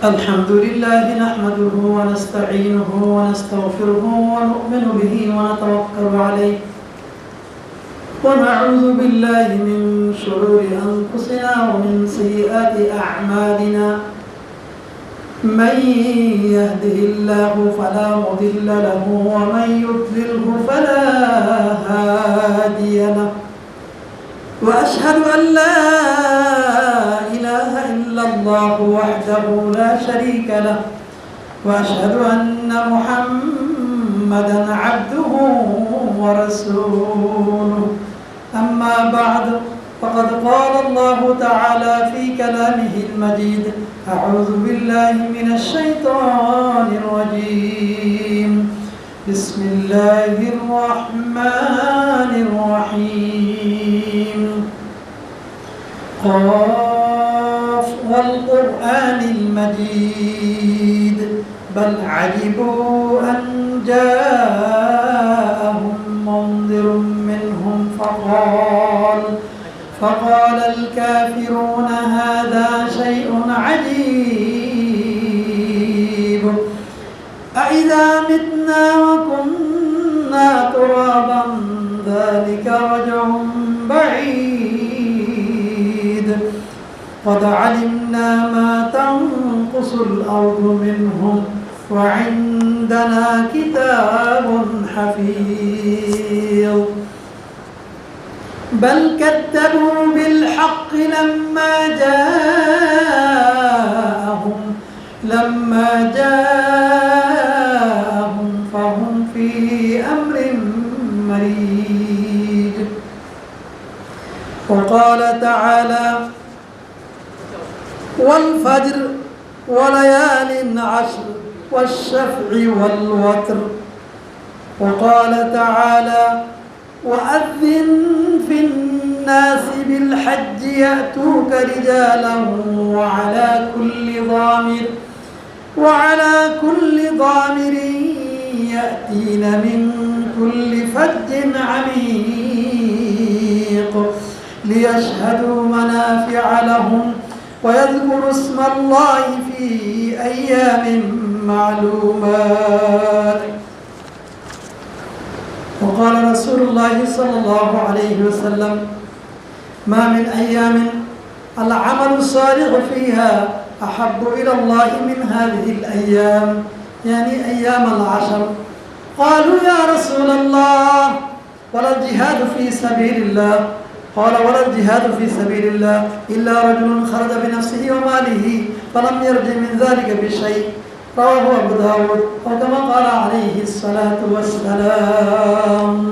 الحمد لله نحمده ونستعينه ونستغفره ونؤمن به ونتوكل عليه ونعوذ بالله من شرور أنفسنا ومن سيئات أعمالنا من يهده الله فلا مضل له ومن يضلله فلا هادي له وأشهد أن لا إله إلا الله وحده لا شريك له وأشهد أن محمدا عبده ورسوله أما بعد فقد قال الله تعالى في كلامه المجيد أعوذ بالله من الشيطان الرجيم بسم الله الرحمن الرحيم قاف والقرآن المجيد بل عجبوا أن جاءهم منذر منهم فقال الكافرون هذا شيء عجيب أإذا متنا وكنا ترابا ذلك رجع بعيد قد علمنا ما تنقص الأرض منهم وعندنا كتاب حفيظ بل كذبوا بالحق لما جاءهم فهم في أمر مريج وقال تعالى والفجر وليال عشر والشفع والوتر وقال تعالى وأذن في الناس بالحج يأتوك رجالا وعلى كل ضامر يأتين من كل فج عميق ليشهدوا منافع لهم ويذكروا اسم الله في أيام معلومات وقال رسول الله صلى الله عليه وسلم ما من أيام العمل الصالح فيها أحب إلى الله من هذه الأيام يعني أيام العشر قالوا يا رسول الله ولا الجهاد في سبيل الله قال ولا الجهاد في سبيل الله إلا رجل خرج بنفسه وماله فلم يرجع من ذلك بشيء رواه أبو داود وكما قال عليه الصلاة والسلام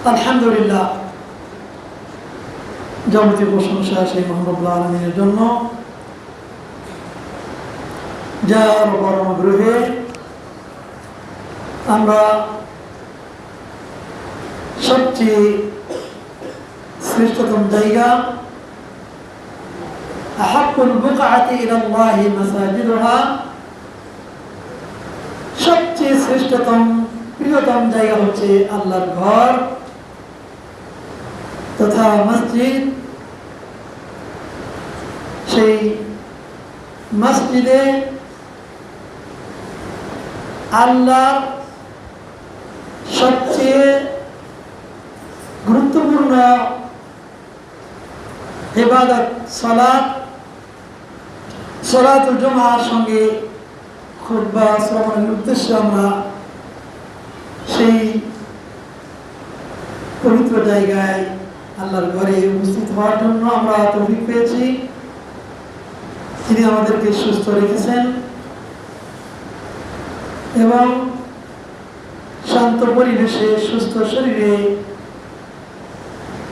الحمد لله যাবতীয় প্রশংসা সেই মহান রব্বুল আলামিনের জন্য যার পরম অনুগ্রহে আমরা সবচেয়ে শ্রেষ্ঠতম জায়গা আহাব্বুল বুকআতি ইলাল্লাহি মাসাজিদুহা সবচেয়ে শ্রেষ্ঠতম প্রিয়তম জায়গা হচ্ছে আল্লাহর ঘর তথা মসজিদ সেই মসজিদে আল্লাহর সবচেয়ে গুরুত্বপূর্ণ ইবাদত সালাতুল জুমআর সঙ্গে খুতবা শ্রবণের উদ্দেশ্যে আমরা সেই পবিত্র জায়গায় আল্লাহর ঘরে উপস্থিত হওয়ার জন্য আমরা তৌফিক পেয়েছি তিনি আমাদেরকে সুস্থ রেখেছেন এবং শান্ত পরিবেশে সুস্থ শরীরে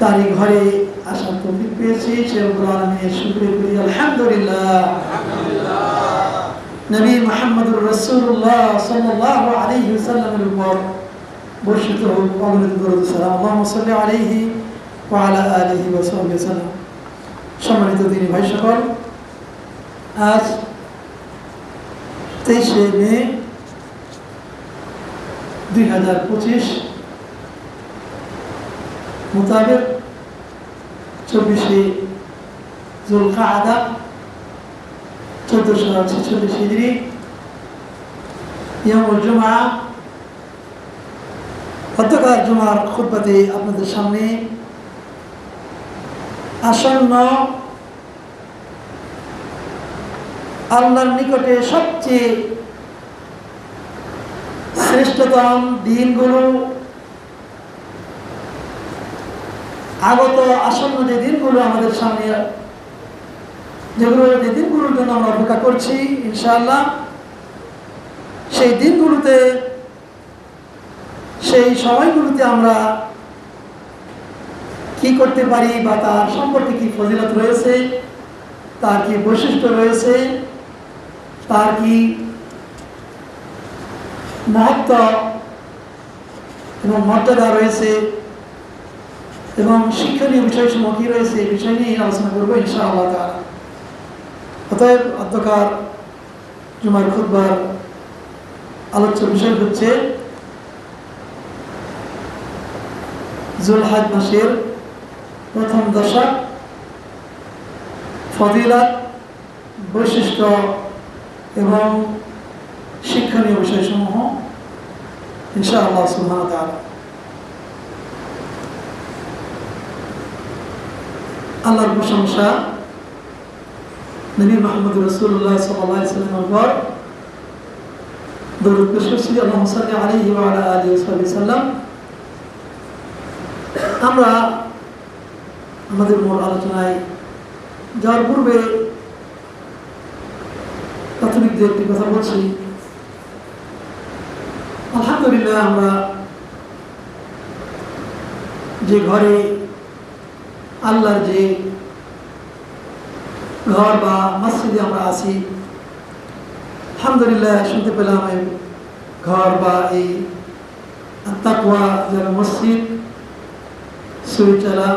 তারই ঘরে আসার তৌফিক পেয়েছি সে রব্বুল আলামিনের শুকরিয়া করি আলহামদুলিল্লাহ নবী মুহাম্মদুর রাসূলুল্লাহ সাল্লাল্লাহু আলাইহি ওয়াসাল্লামের উপর বর্ষিত হোক অগণিত দরুদ সালাম আল্লাহুম্মা সাল্লি আলাইহি ওয়া আলা আলিহি ওয়া সাহবিহি ওয়াসাল্লাম সম্মানিত দিনী ভাই সকল আজ 23 মে 2025 মোতাবেক 24 जुल्कादा 1446 হিজরি ইয়ামুল জুমআ। গতকাল জুমার খুতবাতে আপনাদের সামনে আসন্ন আল্লাহর নিকটে সবচেয়ে শ্রেষ্ঠতম দিনগুলো, আগত আসন্ন যে দিনগুলো আমাদের সামনে, যে দিনগুলোর জন্য আমরা অপেক্ষা করছি ইনশাআল্লাহ, সেই দিনগুলোতে, সেই সময়গুলোতে আমরা কি করতে পারি বা তার সম্পর্কে কি ফজিলত রয়েছে, তার কি বৈশিষ্ট্য রয়েছে, তার কি মহত্ব এবং মর্যাদা রয়েছে এবং শিক্ষণীয় বিষয়সমূহ কি রয়েছে, এই বিষয় নিয়ে আলোচনা করবো ইনশাআল্লাহ তাআলা। অতএব অধ্যকার জুমার খুতবার আলোচ্য বিষয় হচ্ছে যুলহজ মাসের প্রথম দশক, ফজিলত, বৈশিষ্ট্য এবং শিক্ষণীয় বিষয়সমূহ ইনশাআল্লাহ সুবহানাহু ওয়া তাআলা। আল্লাহর প্রশংসা, নবী মুহাম্মদ রাসূলুল্লাহ সাল্লাল্লাহু আলাইহি ওয়াসাল্লামের উপর দরুদ পেশ করছি, আল্লাহুম্মা সাল্লি আলাইহি ওয়া আলা আলিহি ওয়া সাল্লাম। আমরা আমাদের মূল আলোচনায় যাওয়ার পূর্বে প্রাথমিক যে একটি কথা বলছি, আলহামদুলিল্লাহ আমরা যে ঘরে, আল্লাহর যে ঘর বা মসজিদে আমরা আছি, আলহামদুলিল্লাহ শুনতে পেলাম এই ঘর বা এই তাকওয়া জামে মসজিদ সুইচালা,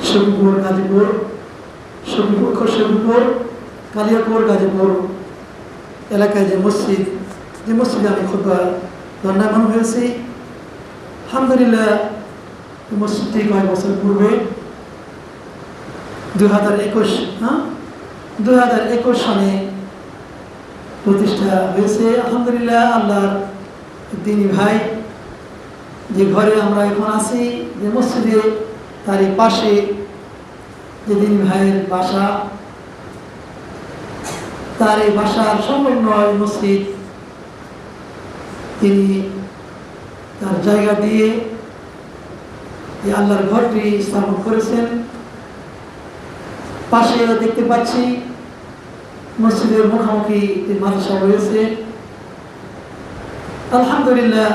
শরীফপুর, গাজীপুর, শরীফপুর, কালিয়াপুর, গাজীপুর এলাকায় যে মসজিদে আমি খুতবা দণ্ডায়মান হয়েছি, আলহামদুলিল্লাহ এই মসজিদটি কয়েক বছর পূর্বে 2021 সালে প্রতিষ্ঠা হয়েছে। আলহামদুলিল্লাহ আল্লাহর দিনী ভাই যে ঘরে আমরা এখন আছি, যে মসজিদে, তারই পাশে যে দিনী ভাইয়ের বাসা, তার এই বাসার সম্পূর্ণ মসজিদ তিনি তার জায়গা দিয়ে এই আল্লাহর ঘরটি স্থাপন করেছেন। পাশে দেখতে পাচ্ছি মসজিদের মুখোমুখি মাদ্রাসা রয়েছে। আলহামদুলিল্লাহ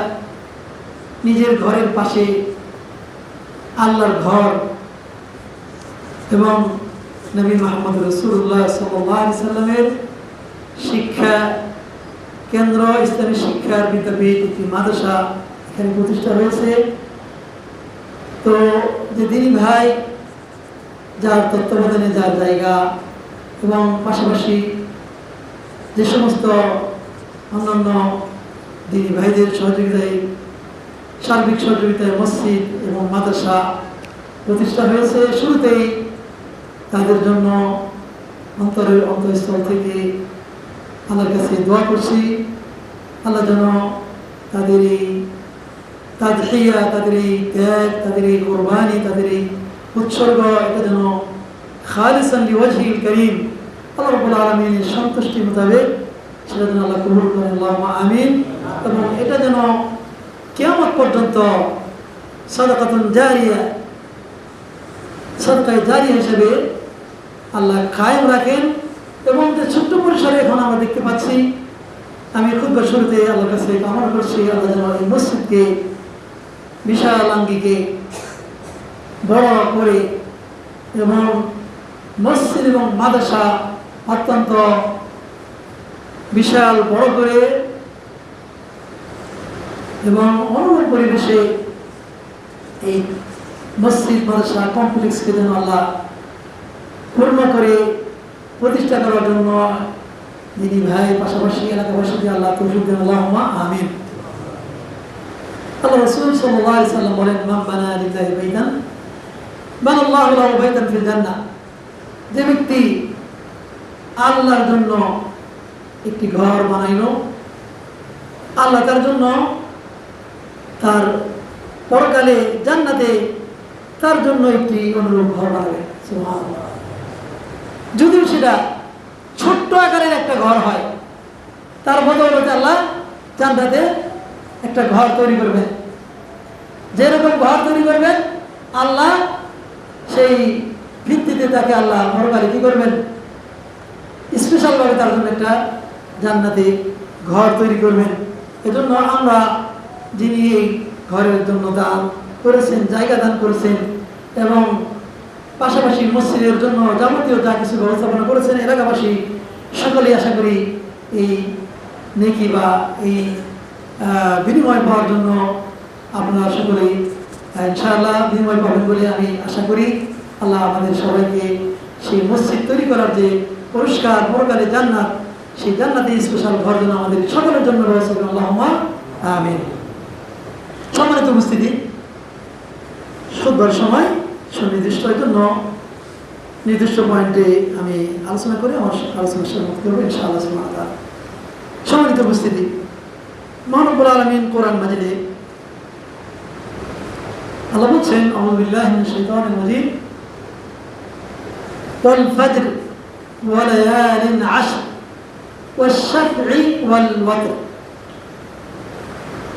নিজের ঘরের পাশে আল্লাহর ঘর এবং নবী মুহাম্মদ রাসূলুল্লাহ সাল্লাল্লাহু আলাইহি ওয়াসাল্লামের শিক্ষা কেন্দ্র, ইসলামী শিক্ষার বিদ্যাপীঠ, একটি মাদ্রাসা এখানে প্রতিষ্ঠা হয়েছে। তো যে দিনী ভাই যার তত্ত্বাবধানে যার জায়গা এবং পাশাপাশি যে সমস্ত অন্যান্য দিনী ভাইদের সহযোগিতায়, সার্বিক সহযোগিতায় মসজিদ এবং মাদ্রাসা প্রতিষ্ঠা হয়েছে, শুরুতেই তাদের জন্য অন্তরের অন্তঃস্থল থেকে আল্লাহর কাছে দোয়া করছি, আল্লাহ যেন তাদের এই তাদহিয়া, তাদের এই ত্যাগ, তাদের এই কোরবানি, তাদের এই উৎসর্গ, এটা যেন খালিসান লিওয়াজহিল কারীম, আল্লাহ রাব্বুল আলামিনের সন্তুষ্টি মোতাবেক সেটা যেন আল্লাহ কবুল করেন, আল্লাহুম্মা আমিন। এবং এটা যেন কিয়ামত পর্যন্ত সাদাকাতুন জারিয়া, সাদকায়ে জারিয়া হিসেবে আল্লাহ কায়েম রাখেন। এবং যে ছোট্ট পরিসরে এখন আমরা দেখতে পাচ্ছি, আমি খুতবার শুরুতে আল্লাহর কাছে কামনা করছি, আল্লাহ যেন এই মসজিদকে বিশাল আঙ্গিকে বড় করে এবং মসজিদ এবং মাদ্রাসা অত্যন্ত বিশাল বড় করে এবং অনুকূল পরিবেশে এই মসজিদ মাদ্রাসা কমপ্লেক্সকে যেন আল্লাহ পূর্ণ করে প্রতিষ্ঠা করার জন্য দিনী ভাই পাশাপাশি এলাকাবাসীকে আল্লাহ তৌফিক দেন, আল্লাহুম্মা আমিন। আল্লাহ রাসূল সাল্লাল্লাহু আলাইহি ওয়াসাল্লাম বলেন, মান বানা লিল্লাহি বাইতান বানাল্লাহু লাহু বাইতান ফিল জান্নাহ। যে ব্যক্তি আল্লাহর জন্য একটি ঘর বানাইল। আল্লাহ তার জন্য তার পরকালে জান্নাতে তার জন্য একটি অনুরূপ ঘর বানাবে। সুবহানাল্লাহ। যদিও সেটা ছোট্ট আকারের একটা ঘর হয়, তার বদৌলতে আল্লাহ জান্নাতে একটা ঘর তৈরি করবেন। যেরকম ঘর তৈরি করবেন আল্লাহ, সেই ভিত্তিতে তাকে আল্লাহ পরকালে কি করবেন, স্পেশালভাবে তার জন্য একটা জান্নাতে ঘর তৈরি করবেন। এজন্য আমরা যিনি এই ঘরের জন্য দান করেছেন, জায়গা দান করেছেন এবং পাশাপাশি মসজিদের জন্য যাবতীয় যা কিছু ব্যবস্থাপনা করেছেন, এলাকাবাসী সকলেই আশা করি এই নেকি বা এই বিনিময় পাওয়ার জন্য আপনারা সকলেই ইনশাআল্লাহ বিনিময় পাবেন বলে আমি আশা করি। আল্লাহ আমাদের সবাইকে সেই মসজিদ তৈরি করার যে পুরস্কার, পরকালে জান্নাত, সেই জান্নাতে স্পেশাল ঘর যেন আমাদের সকলের জন্য ব্যবস্থা করেন, আল্লাহুম্মা আমিন। সম্মানিত উপস্থিতি, খুতবার সময় সুনির্দিষ্ট জন্য নির্দিষ্ট পয়েন্টে আমি আলোচনা করে আমার আলোচনা সমাপ্ত করবো ইনশাআল্লাহ সুবহানাহু ওয়া তাআলা। সম্মানিত উপস্থিতি, মহান রব্বুল আলামিন কোরআন মাজিদে আল্লাহ বলছেন, আউযু বিল্লাহি মিনাশ শাইতানির রাজীম, ওয়াল ফাজর ওয়া লায়ালিন আশর ওয়াশ শাফঈ ওয়াল ওয়াতর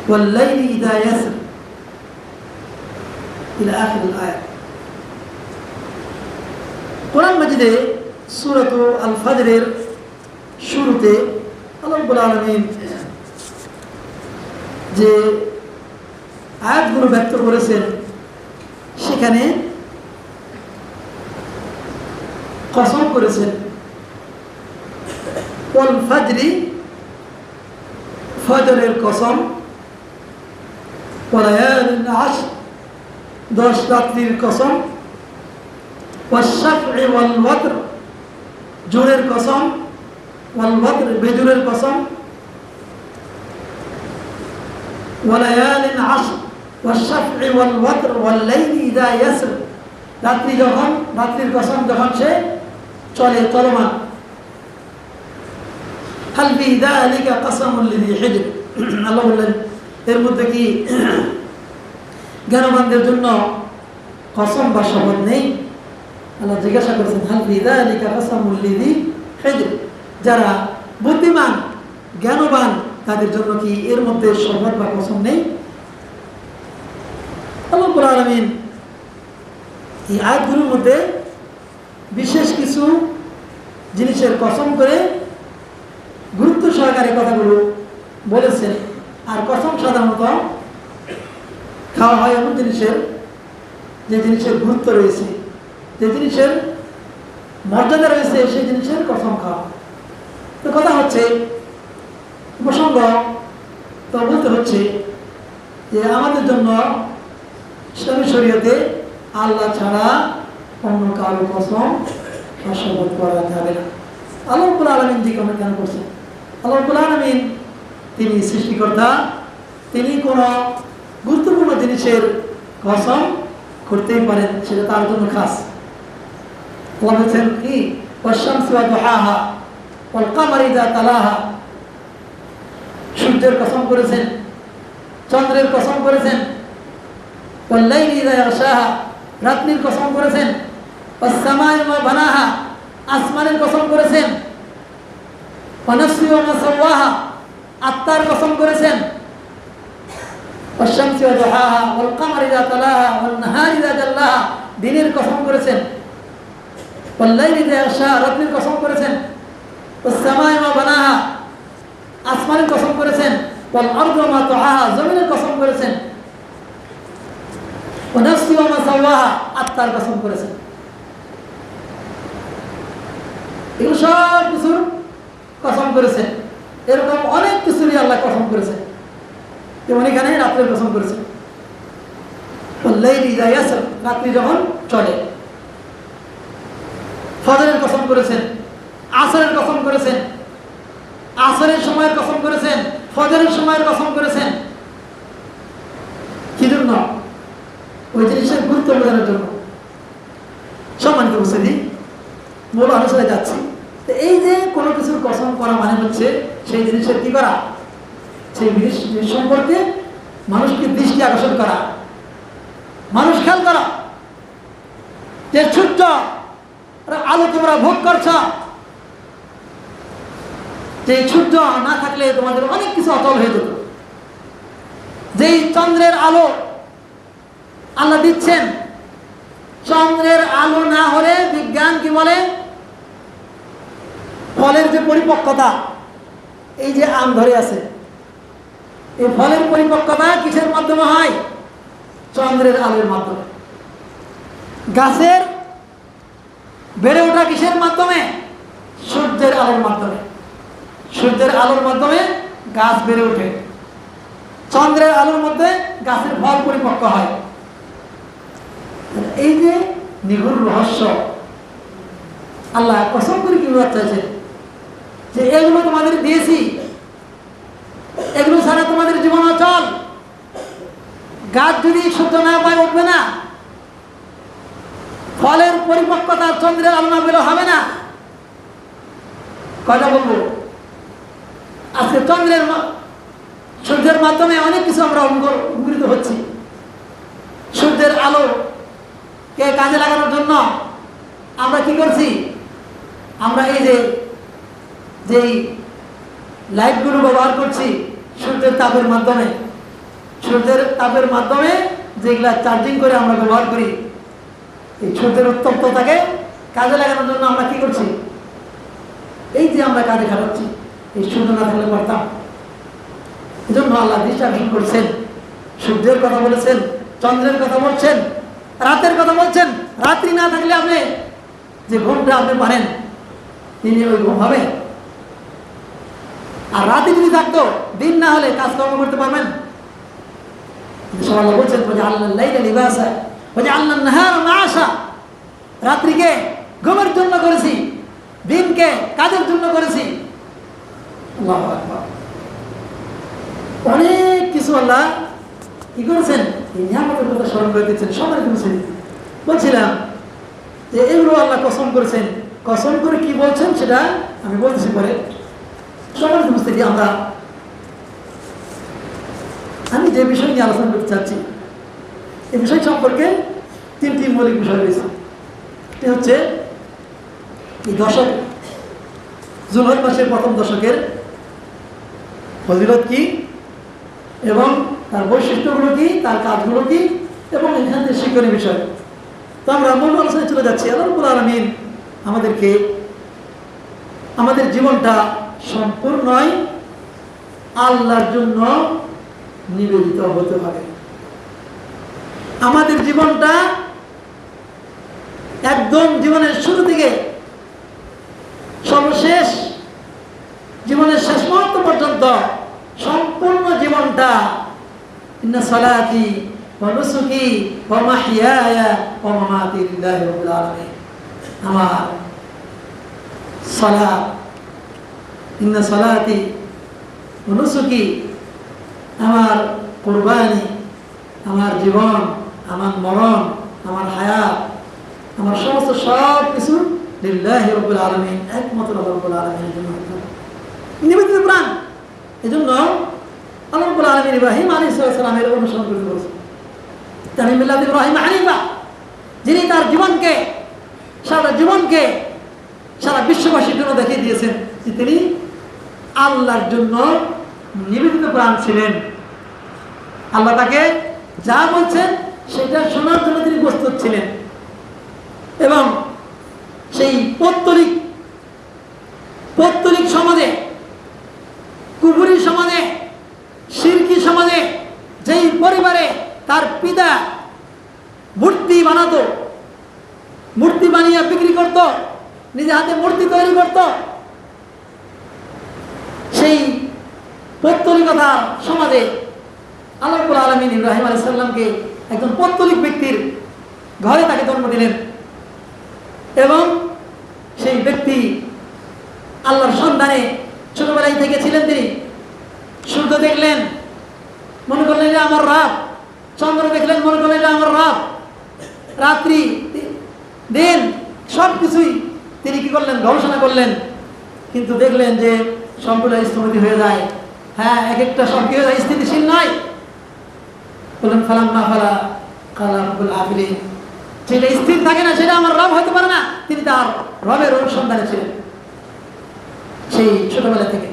ওয়াল লাইলি ইযা ইয়াসর ইলা আখিরিল আয়াত। কোরআন মাজিদে সূরা আল ফাজরের শুরুতে আল্লাহ রাব্বুল আলামিন যে আয়াতগুলো ব্যক্ত করেছেন সেখানে কসম করেছেন, ওয়াল ফাজরি, ফজরের কসম, ওয়া লায়ালিন আশর, 10 রাত্রির কসম, ওয়াশ শাফঈ ওয়াল ওয়াতর, জোরের কসম, ওয়াল ওয়াতর, বেজোরের কসম, ওয়া লায়ালিন আশর ওয়াশ শাফঈ ওয়াল ওয়াতর ওয়াল লাইলি ইযা ইয়াসর, রাত্রির কসম যখন সে চলমান। হাল ফি যালিকা কাসামুল লিযী হিজর, আল্লাহ বললেন এর মধ্যে কি জ্ঞানবানদের জন্য কসম বা শপথ নেই? আল্লাহ জিজ্ঞাসা করেছেন, হাল ফি যালিকা কাসামুল লিযী হিজর, যারা বুদ্ধিমান জ্ঞানবান তাদের জন্য কি এর মধ্যে শপথ বা কসম নেই? আল্লাহ রাব্বুল আলামিন এই আয়াতগুলোর মধ্যে বিশেষ কিছু জিনিসের কসম করে গুরুত্ব সহকারে কথাগুলো বলেছেন। আর কসম সাধারণত খাওয়া হয় এমন জিনিসের, যে জিনিসের গুরুত্ব রয়েছে, যে জিনিসের মর্যাদা রয়েছে, সেই জিনিসের কসম খাওয়া। তো কথা হচ্ছে, প্রসঙ্গ তো বলতে হচ্ছে যে আমাদের জন্য ইসলামী শরীয়তে আল্লাহ ছাড়া অন্য কারো কসম শপথ করা যাবে না। আল্লাহ রাব্বুল আলামিন যে কথা কেন করছেন? আল্লাহ রাব্বুল আলামিন তিনি সৃষ্টিকর্তা, তিনি কোনো গুরুত্বপূর্ণ জিনিসের কসম করতেই পারেন, সেটা তার জন্য খাস। আল্লাহ বলছেন কি, ওয়াশ-শামসি ওয়া দুহাহা ওয়াল কামারি ইযা তালাহা, সূর্যের কসম করেছেন, চন্দ্রের কসম করেছেন, ওয়াল লাইলি ইযা ইয়াগশাহা, রাত্রির কসম করেছেন, ওয়াস সামাই ওয়া বানাহা, আসমানের কসম করেছেন, ওয়া নাফসি ওয়া মা সাওয়াহা, আত্মার কসম করেছেন, ওয়াশ-শামসি ওয়া দুহাহা ওয়াল কামারি ইযা তালাহা ওয়ান নাহারি ইযা জাল্লাহা, দিনের কসম করেছেন, ওয়াল লাইলি ইযা ইয়াগশাহা, রাত্রির কসম করেছেন, ওয়াস সামাই ওয়া বানাহা, আসমানের কসম করেছেন, ওয়াল আরদি ওয়া মা তাহাহা, জমিনের কসম করেছেন, ওয়া নাফসি ওয়া মা সাওয়াহা, আত্মার কসম করেছেন। এগুলো সব কিছুর কসম করেছেন। এরকম অনেক কিছুরই আল্লাহ কসম করেছেন। যেমন এখানে রাত্রের কসম করেছেন, ওয়াল লাইলি ইযা ইয়াসর, রাত্রি যখন চলে। ফজরের কসম করেছেন, আসরের কসম করেছেন, আসরের সময়ের কসম করেছেন, ফজরের সময়ের কসম করেছেন। কি জন্য? ওই জিনিসের গুরুত্ব বোঝানোর জন্য। সম্মানিত উপস্থিতি, মূল আলোচনায় যাচ্ছি। তো এই যে কোনো কিছুর কসম করা মানে হচ্ছে সেই জিনিসের কি করা, সেই জিনিস সম্পর্কে মানুষকে দৃষ্টি আকর্ষণ করা, মানুষ খেয়াল করা যে সূর্য আলো তোমরা ভোগ করছ, যে সূর্য না থাকলে তোমাদের অনেক কিছু অচল হয়ে যেত। যেই চন্দ্রের আলো আল্লাহ দিচ্ছেন, চন্দ্রের আলো না হলে বিজ্ঞান কি বলে, ফলের যে পরিপক্কতা, এই যে আম ধরে আছে, এই ফলের পরিপক্কতা কিসের মাধ্যমে হয়? চন্দ্রের আলোর মাধ্যমে। গাছের বেড়ে ওঠা কিসের মাধ্যমে? সূর্যের আলোর মাধ্যমে। সূর্যের আলোর মাধ্যমে গাছ বেড়ে ওঠে, চন্দ্রের আলোর মধ্যে গাছের ফল পরিপক্ক হয়। এই যে নিগুড় রহস্য, আল্লাহ কসম করে কি বলতে চাইছে যে এগুলো তোমাদের দিয়েছি, এগুলো ছাড়া তোমাদের জীবন অচল। গাছ যদি সূর্য না পায় উঠবে না, ফলের পরিপক্কতা চন্দ্রের আলো না পেলে হবে না। কয়টা বলবো? আজকে সূর্যের মাধ্যমে অনেক কিছু আমরা উপকৃত হচ্ছি। সূর্যের আলো কে কাজে লাগানোর জন্য আমরা কি করছি? আমরা এই যেই লাইটগুলো ব্যবহার করছি সূর্যের তাপের মাধ্যমে, সূর্যের তাপের মাধ্যমে যেগুলা চার্জিং করে আমরা ব্যবহার করি, এই সূর্যের উত্তপ্ততাকে কাজে লাগানোর জন্য আমরা কি করছি? এই যে আমরা কাজে খাটাচ্ছি, এই সূর্য না থাকলে পারতাম। এই জন্য আল্লাহ দৃষ্টি আকর্ষণ করছেন, সূর্যের কথা বলেছেন, চন্দ্রের কথা বলছেন, রাতের কথা বলছেন। রাত্রি না থাকলে আপনি যে ঘুমটা আপনি পারেন, তিনি ওই ঘুম হবে? আর রাতে যদি থাকতো, দিন না হলে কাজকর্ম করতে পারবেন? আল্লাহ বলছেন রাত্রিকে ঘুমের জন্য করেছি, দিনকে কাজের জন্য করেছি। আল্লাহু আকবার। অনেক কিছু আল্লাহ কি করেছেন, এই নিয়ামতের কথা স্মরণ করে দিচ্ছেন। সবার কিছু বলছিলাম যে এগুলো আল্লাহ কসম করেছেন, কসম করে কি বলছেন সেটা আমি বলতেছি পরে। সবার বুঝতে গিয়ে আমি যে বিষয় নিয়ে আলোচনা করতে চাচ্ছি, এই বিষয় সম্পর্কে তিনটি মৌলিক বিষয় রয়েছে। এটি হচ্ছে এই দশক, জুলহজ মাসের প্রথম দশকের ফজিলত কি এবং তার বৈশিষ্ট্যগুলো কি, তার কাজগুলো কি, এবং এখান থেকে শিক্ষণীয় বিষয়। তো আমরা মূল আলোচনায় চলে যাচ্ছি। আল্লাহ রাব্বুল আলামিন আমাদেরকে আমাদের জীবনটা সম্পূর্ণই আল্লাহর জন্য নিবেদিত হতে হবে। আমাদের জীবনটা একদম জীবনের শুরু থেকে সর্বশেষ, জীবনের শেষ মুহূর্ত পর্যন্ত সম্পূর্ণ জীবনটা ইন্না সালাতি ওয়া নুসুকি ওয়া মাহইয়ায়া ওয়া মামাতি লিল্লাহি রাব্বিল আলামিন। আমার সালাত, ইন্না সালাতি ওয়া নুসুকি, আমার কুরবানি, আমার জীবন, আমার মরণ, আমার হায়াত, আমার সমস্ত সব কিছু লিল্লাহি রাব্বিল আলামিন, একমাত্র আল্লাহ রাব্বুল আলামিনের জন্য নিবেদিত প্রাণ। এই জন্য আল্লাহ রাব্বুল আলামিন ইব্রাহিম আলাইহিস সালামের অনুসরণ করতে বলেছেন। তানি মিল্লাত ইব্রাহিম হানিফা, যিনি তার জীবনকে, সারা বিশ্ববাসীর জন্য দেখিয়ে দিয়েছেন যে তিনি আল্লাহর জন্য নিবেদিত প্রাণ ছিলেন। আল্লাহ তাকে যা বলছেন সেটা শোনার জন্য তিনি প্রস্তুত ছিলেন। এবং সেই পৌত্তলিক সমাজে, কুফরি সমাজে, শিরকি সমাজে, যেই পরিবারে তার পিতা মূর্তি বানাতো, মূর্তি বানিয়ে বিক্রি করত, নিজে হাতে মূর্তি তৈরি করত, সেই পৌত্তলিকতা সমাজে আল্লাহ রাব্বুল আলামিন ইব্রাহিম আলাইহিস সালামকে একজন পৌত্তলিক ব্যক্তির ঘরে তাকে জন্ম দিলেন। এবং সেই ব্যক্তি আল্লাহর সন্ধানে ছোটবেলায় থেকে ছিলেন। তিনি সূর্য দেখলেন, মনে করলেন যে আমার রাত, চন্দ্র দেখলেন, মনে করলেন যে আমার রাত, রাত্রি দিন সব কিছুই তিনি কি করলেন, গবেষণা করলেন কিন্তু দেখলেন যে সবগুলো স্থগিত হয়ে যায়, হ্যাঁ এক একটা সব কি হয়ে যায়, স্থিতিশীল নয়। বললেন ফালাম্মা ফালা কালা রাব্বুল আলামিন, যেটা স্থির থাকে না সেটা আমার রব হতে পারে না। তিনি তার রবের অনুসন্ধানে ছিলেন সেই ছোটবেলা থেকে।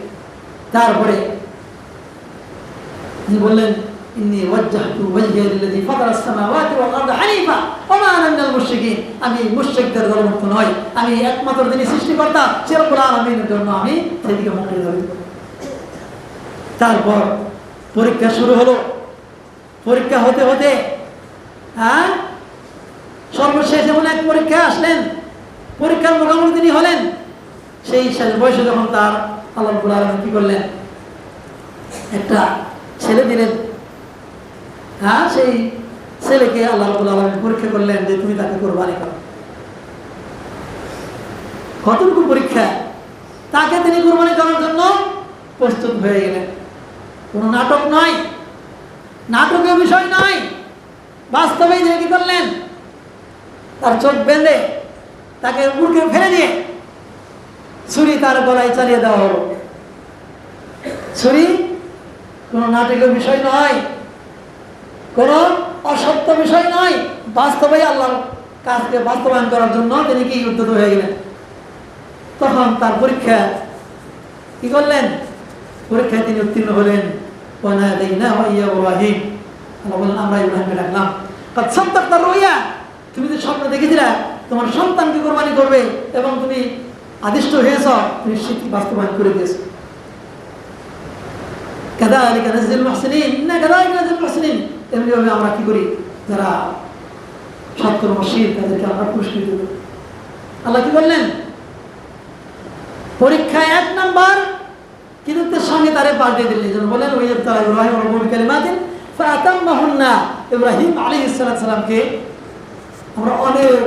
তারপরে তিনি বললেন ইন্নী ওয়াজ্জাহতু ওয়াজহিয়া লিল্লাযী ফাতারাস সামাওয়াতি ওয়াল আরদা হানিফা ওয়া মা আনা মিনাল মুশরিকিন, আমি মুশরিকদের দলভুক্ত নই, আমি একমাত্র যিনি সৃষ্টিকর্তা সে রব্বুল আলামিনের জন্য আমি সেদিকে মুখ ধরি। তারপর পরীক্ষা শুরু হলো। পরীক্ষা হতে হতে সর্বশেষ এমন এক পরীক্ষা আসলেন, পরীক্ষার মুখোমুখি তিনি হলেন। সেই শেষ বয়সে যখন তার আল্লাহ রাব্বুল আলামিন কি করলেন, একটা ছেলে দিলেন। সেই ছেলেকে আল্লাহ রাব্বুল আলামিন পরীক্ষা করলেন যে তুমি তাকে কুরবানি করো। কতটুকু পরীক্ষা! তাকে তিনি কুরবানি করার জন্য প্রস্তুত হয়ে গেলেন। কোনো নাটক নয়, নাটকীয় বিষয় নয়, বাস্তবেই যে কি করলেন, তার চোখ বেঁধে তাকে বুকে ফেলে দিয়ে ছুরি তার গলায় চালিয়ে দেওয়া হলো। ছুরি কোনো নাটকীয় বিষয় নয়, কোনো অসত্য বিষয় নয়, বাস্তবেই আল্লাহর কাজকে বাস্তবায়ন করার জন্য তিনি কি উদ্যত হয়ে গেলেন। তখন তার পরীক্ষা কি করলেন, পরীক্ষায় তিনি উত্তীর্ণ হলেন। ওয়ানাদাইনাহু ইয়া ইব্রাহিম, আল্লাহ বলেন আমরা ইব্রাহিমকে ডাকলাম। কাদ সাদ্দাকতা রুইয়া, তুমি যে স্বপ্ন দেখেছিলে তোমার সন্তানকে কুরবানি করবে এবং তুমি আদিষ্ট হয়েছ, তুমি সেটি বাস্তবায়ন করে দিয়েছ। কাযালিকা নাজজিল মুহসিনিন, ইন্না কাযালিকা নাজজিল মুহসিনিন, এমনিভাবে আমরা কি করি, যারা সৎকর্মশীল তাদেরকে আমরা পুরস্কৃত করি। আল্লাহ কি বললেন, পরীক্ষায় 1 নাম্বার কিরুতের সঙ্গে তারে পাল্টে দিলেন। যেন বলেন ওই তারা ইব্রাহিম রাব্বুল কালিমাতিন ফাতাম্মাহুন্না, ইব্রাহিম আলাইহিস সালামকে আমরা অনেক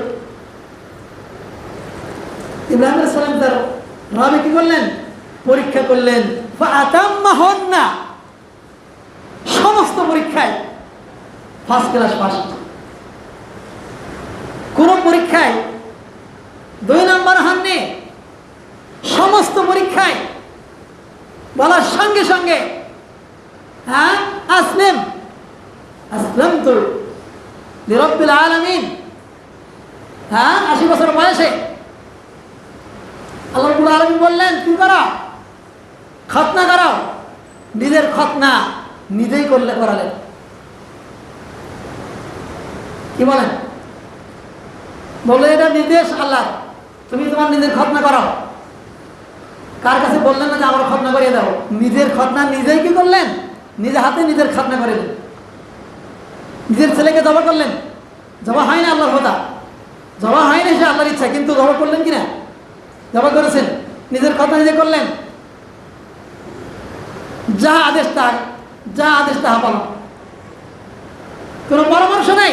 ইব্রাহিম আলাইহিস সালাম তার রবে কি করলেন, পরীক্ষা করলেন। ফাতাম্মাহুন্না, সমস্ত পরীক্ষায় ফার্স্ট ক্লাস ফার্স্ট। কোন পরীক্ষায় 2 নাম্বার হননি, সমস্ত পরীক্ষায় বলার সঙ্গে সঙ্গে আসলামতু লিরাব্বিল আলামিন, 80 বছর বয়সে আল্লাহ রাব্বুল আলামিন বললেন কি করো, খতনা করো। নিজের খতনা নিজেই করালেন। কি বলেন, বলে এটা নির্দেশ আল্লাহ, তুমি তোমার নিজের খতনা করো। কার কাছে বললেন না যে আমার খতনা করিয়ে দাও, নিজের খতনা নিজেই কি করলেন, নিজে হাতে নিজের খতনা করে দিলেন। নিজের ছেলেকে জবা করলেন, জবা হয় না আল্লাহর কথা, জবা হয়নি সে আল্লাহর ইচ্ছা, কিন্তু জবা করলেন কিনা, জবা করেছেন, নিজের খতনা নিজে করলেন। যা আদেশ তাহা পালন, কোনো পরামর্শ নাই।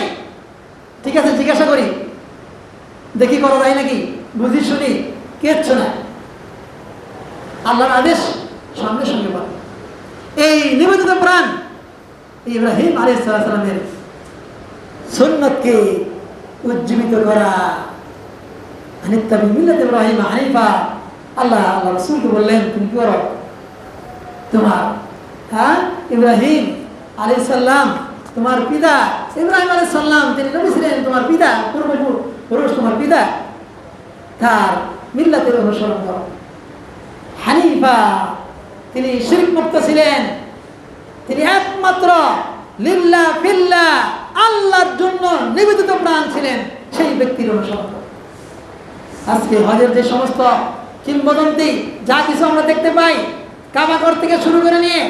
ঠিক আছে জিজ্ঞাসা করি, দেখি করা যায় নাকি, বুঝি শুনি, কিচ্ছু না, আল্লাহর আদেশ সঙ্গে সঙ্গে পালন। এই নিবেদিত প্রাণ ইব্রাহিম আলাইহিস সালামের সুন্নতকে উজ্জীবিত করা, আনিত্তাবি মিল্লাত ইব্রাহিম হানিফা। আল্লাহ রাসূলকে বললেন তুমি কি করো, তোমার ইব্রাহিম আলাইহিস সালাম তোমার পিতা, ইব্রাহিম আলাইহিস সালাম তিনি নবী ছিলেন, তোমার পিতা, পূর্বপুরুষ তোমার পিতা, তার মিল্লাতের অনুসরণ করো। হানিফা, তিনি শিরক মুক্ত ছিলেন, তিনি একমাত্র লিল্লাহ ফিল্লাহ আল্লাহর জন্য নিবেদিত প্রাণ ছিলেন, সেই ব্যক্তির অনুসরণ করো। আজকে হজের যে সমস্ত কিংবদন্তি যা কিছু আমরা দেখতে পাই, কাবাঘর থেকে শুরু করে নিয়ে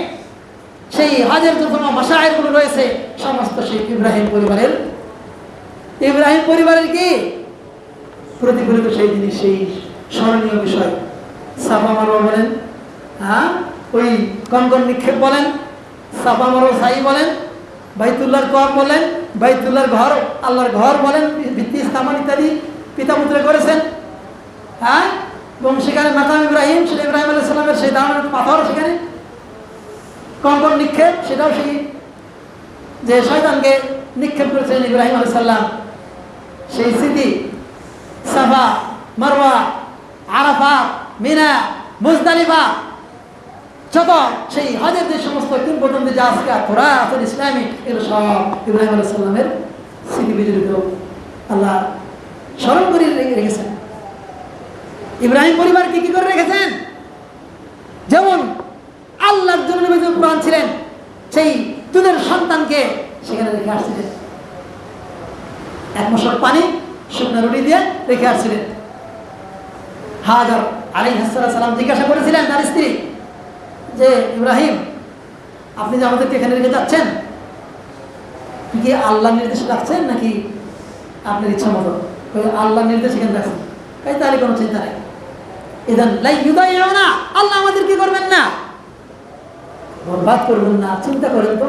সেই হজের যত মাশায়েরগুলো রয়েছে, সমস্ত সেই ইব্রাহিম পরিবারের কি প্রতিফলিত সেই জিনিস, সেই স্মরণীয় বিষয়। সাফা মারওয়া বলেন, ওই কঙ্কন নিক্ষেপ বলেন, সাফা মারওয়া সাই বলেন, বাইতুল্লাহর কর বলেন, বাইতুল্লাহর ঘর আল্লাহর ঘর বলেন, ভিত্তি স্থাপন ইত্যাদি পিতা পুত্র করেছেন। এবং সেখানে মাকাম ইব্রাহিম, সেটা ইব্রাহিম আলাইহিস সালামের সেই দাঁড়ানোর পাথর, সেখানে কঙ্কন নিক্ষেপ, সেটাও সেই যে শয়তানকে নিক্ষেপ করেছিলেন ইব্রাহিম আলাইহিস সালাম, সেই স্মৃতি। সাফা মারওয়া, আরাফা, মিনা, মুজদালিফা, যত সেই হজের যে সমস্ত কিংবদন্তি যা আজকে তোরা আসল ইসলামী, এগুলো সব ইব্রাহিম আলাইহিস সালামের স্মৃতি বিজড়িত আল্লাহ স্মরণ করে রেখেছেন। ইব্রাহিম পরিবারকে কি করে রেখেছেন? যেমন আল্লাহর জন্য নবী কোরআন ছিলেন, সেই দুধের সন্তানকে সেখানে রেখে আসছিলেন। এক মশক পানি শুকনো রুটি দিয়ে রেখে আসছিলেন। হাজার আলাইহিস সালাম জিজ্ঞাসা করেছিলেন তার স্ত্রী যে, ইব্রাহিম, আপনি যে আমাদেরকে এখানে রেখে যাচ্ছেন, কি আল্লাহর নির্দেশ রাখছেন নাকি আপনার ইচ্ছা মতো? আল্লাহর নির্দেশ এখানে রাখছেন, তাহলে কোনো চিন্তা নেই। না, আল্লাহ আমাদের কি করবেন না, বরবাদ করবেন না। চিন্তা করেন তো,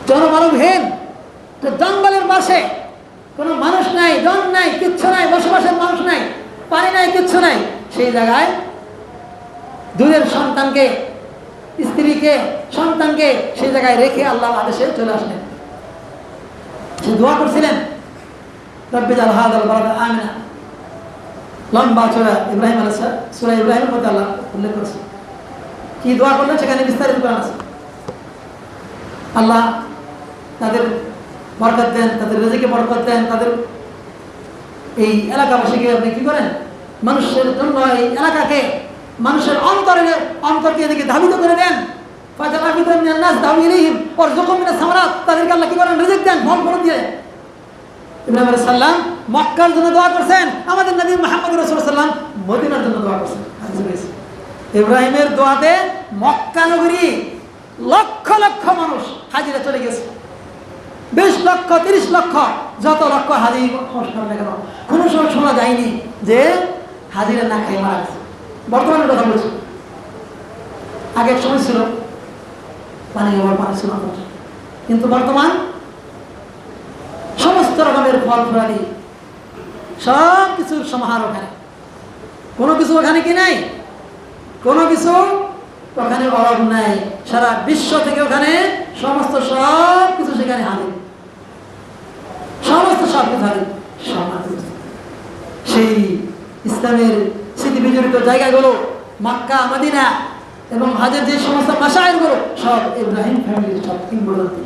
জনমানবহীন জঙ্গলের পাশে কোনো মানুষ নাই, জন নাই, কিচ্ছু নাই, বসবাসের মানুষ নাই, পানি নাই, কিচ্ছু নাই, সেই জায়গায় দুধের সন্তানকে, স্ত্রীকে, সন্তানকে সেই জায়গায় রেখে আল্লাহর আদেশে চলে আসলেন। সে দোয়া করছিলেন, রব্বি জাল হাযাল বালাদা আমিনা। লম্বা চূড়া ইব্রাহিম আলাইহিস সালাম, সূরা ইব্রাহিমের মধ্যে আল্লাহ উল্লেখ করেছে। কি দোয়া করলেন সেখানে বিস্তারিত করা আছে। আল্লাহ তাদের বরকত দেন, তাদের রিজিকে বরকত দেন, তাদের এই এলাকাবাসীকে আপনি কি করেন, মানুষের জন্য এই এলাকাকে, মানুষের অন্তরকে এদিকে ধাবিত করে দেন। তাদেরকে আল্লাহ কি করেন, রিজিক দেন, ফল ফল দিয়ে। ইব্রাহিম আলাইহিস সালাম মক্কার জন্য দোয়া করছেন, আমাদের নবী মুহাম্মদ রাসূলুল্লাহ সাল্লাল্লাহু আলাইহি ওয়াসাল্লাম মদিনার জন্য দোয়া করছেন। ইব্রাহিমের দোয়াতে মক্কা নগরী লক্ষ লক্ষ মানুষ হাজিরা চলে গেছে। 20 লক্ষ, 30 লক্ষ, যত লক্ষ হাজি না কেন, কোনো সময় শোনা যায়নি যে হাজিরা না খেয়ে মারা গেছে। বর্তমানের কথা বলছি, আগের সময় ছিল পানি ছিল, কিন্তু বর্তমান সমস্ত রকমের ফল ফলাদি সব কিছুর সমাহার ওখানে। কোনো কিছু ওখানে কি নাই, কোনো কিছু ওখানে অভাব নাই। সারা বিশ্ব থেকে ওখানে সমস্ত সব কিছু সেখানে হাজির, সমস্ত সব কিছু হাজির। সেই ইসলামের স্মৃতি বিজড়িত জায়গাগুলো মক্কা, মদিনা এবং হজের যে সমস্ত মাশায়েরগুলো সব ইব্রাহিম ফ্যামিলির সব কিংবদন্তি।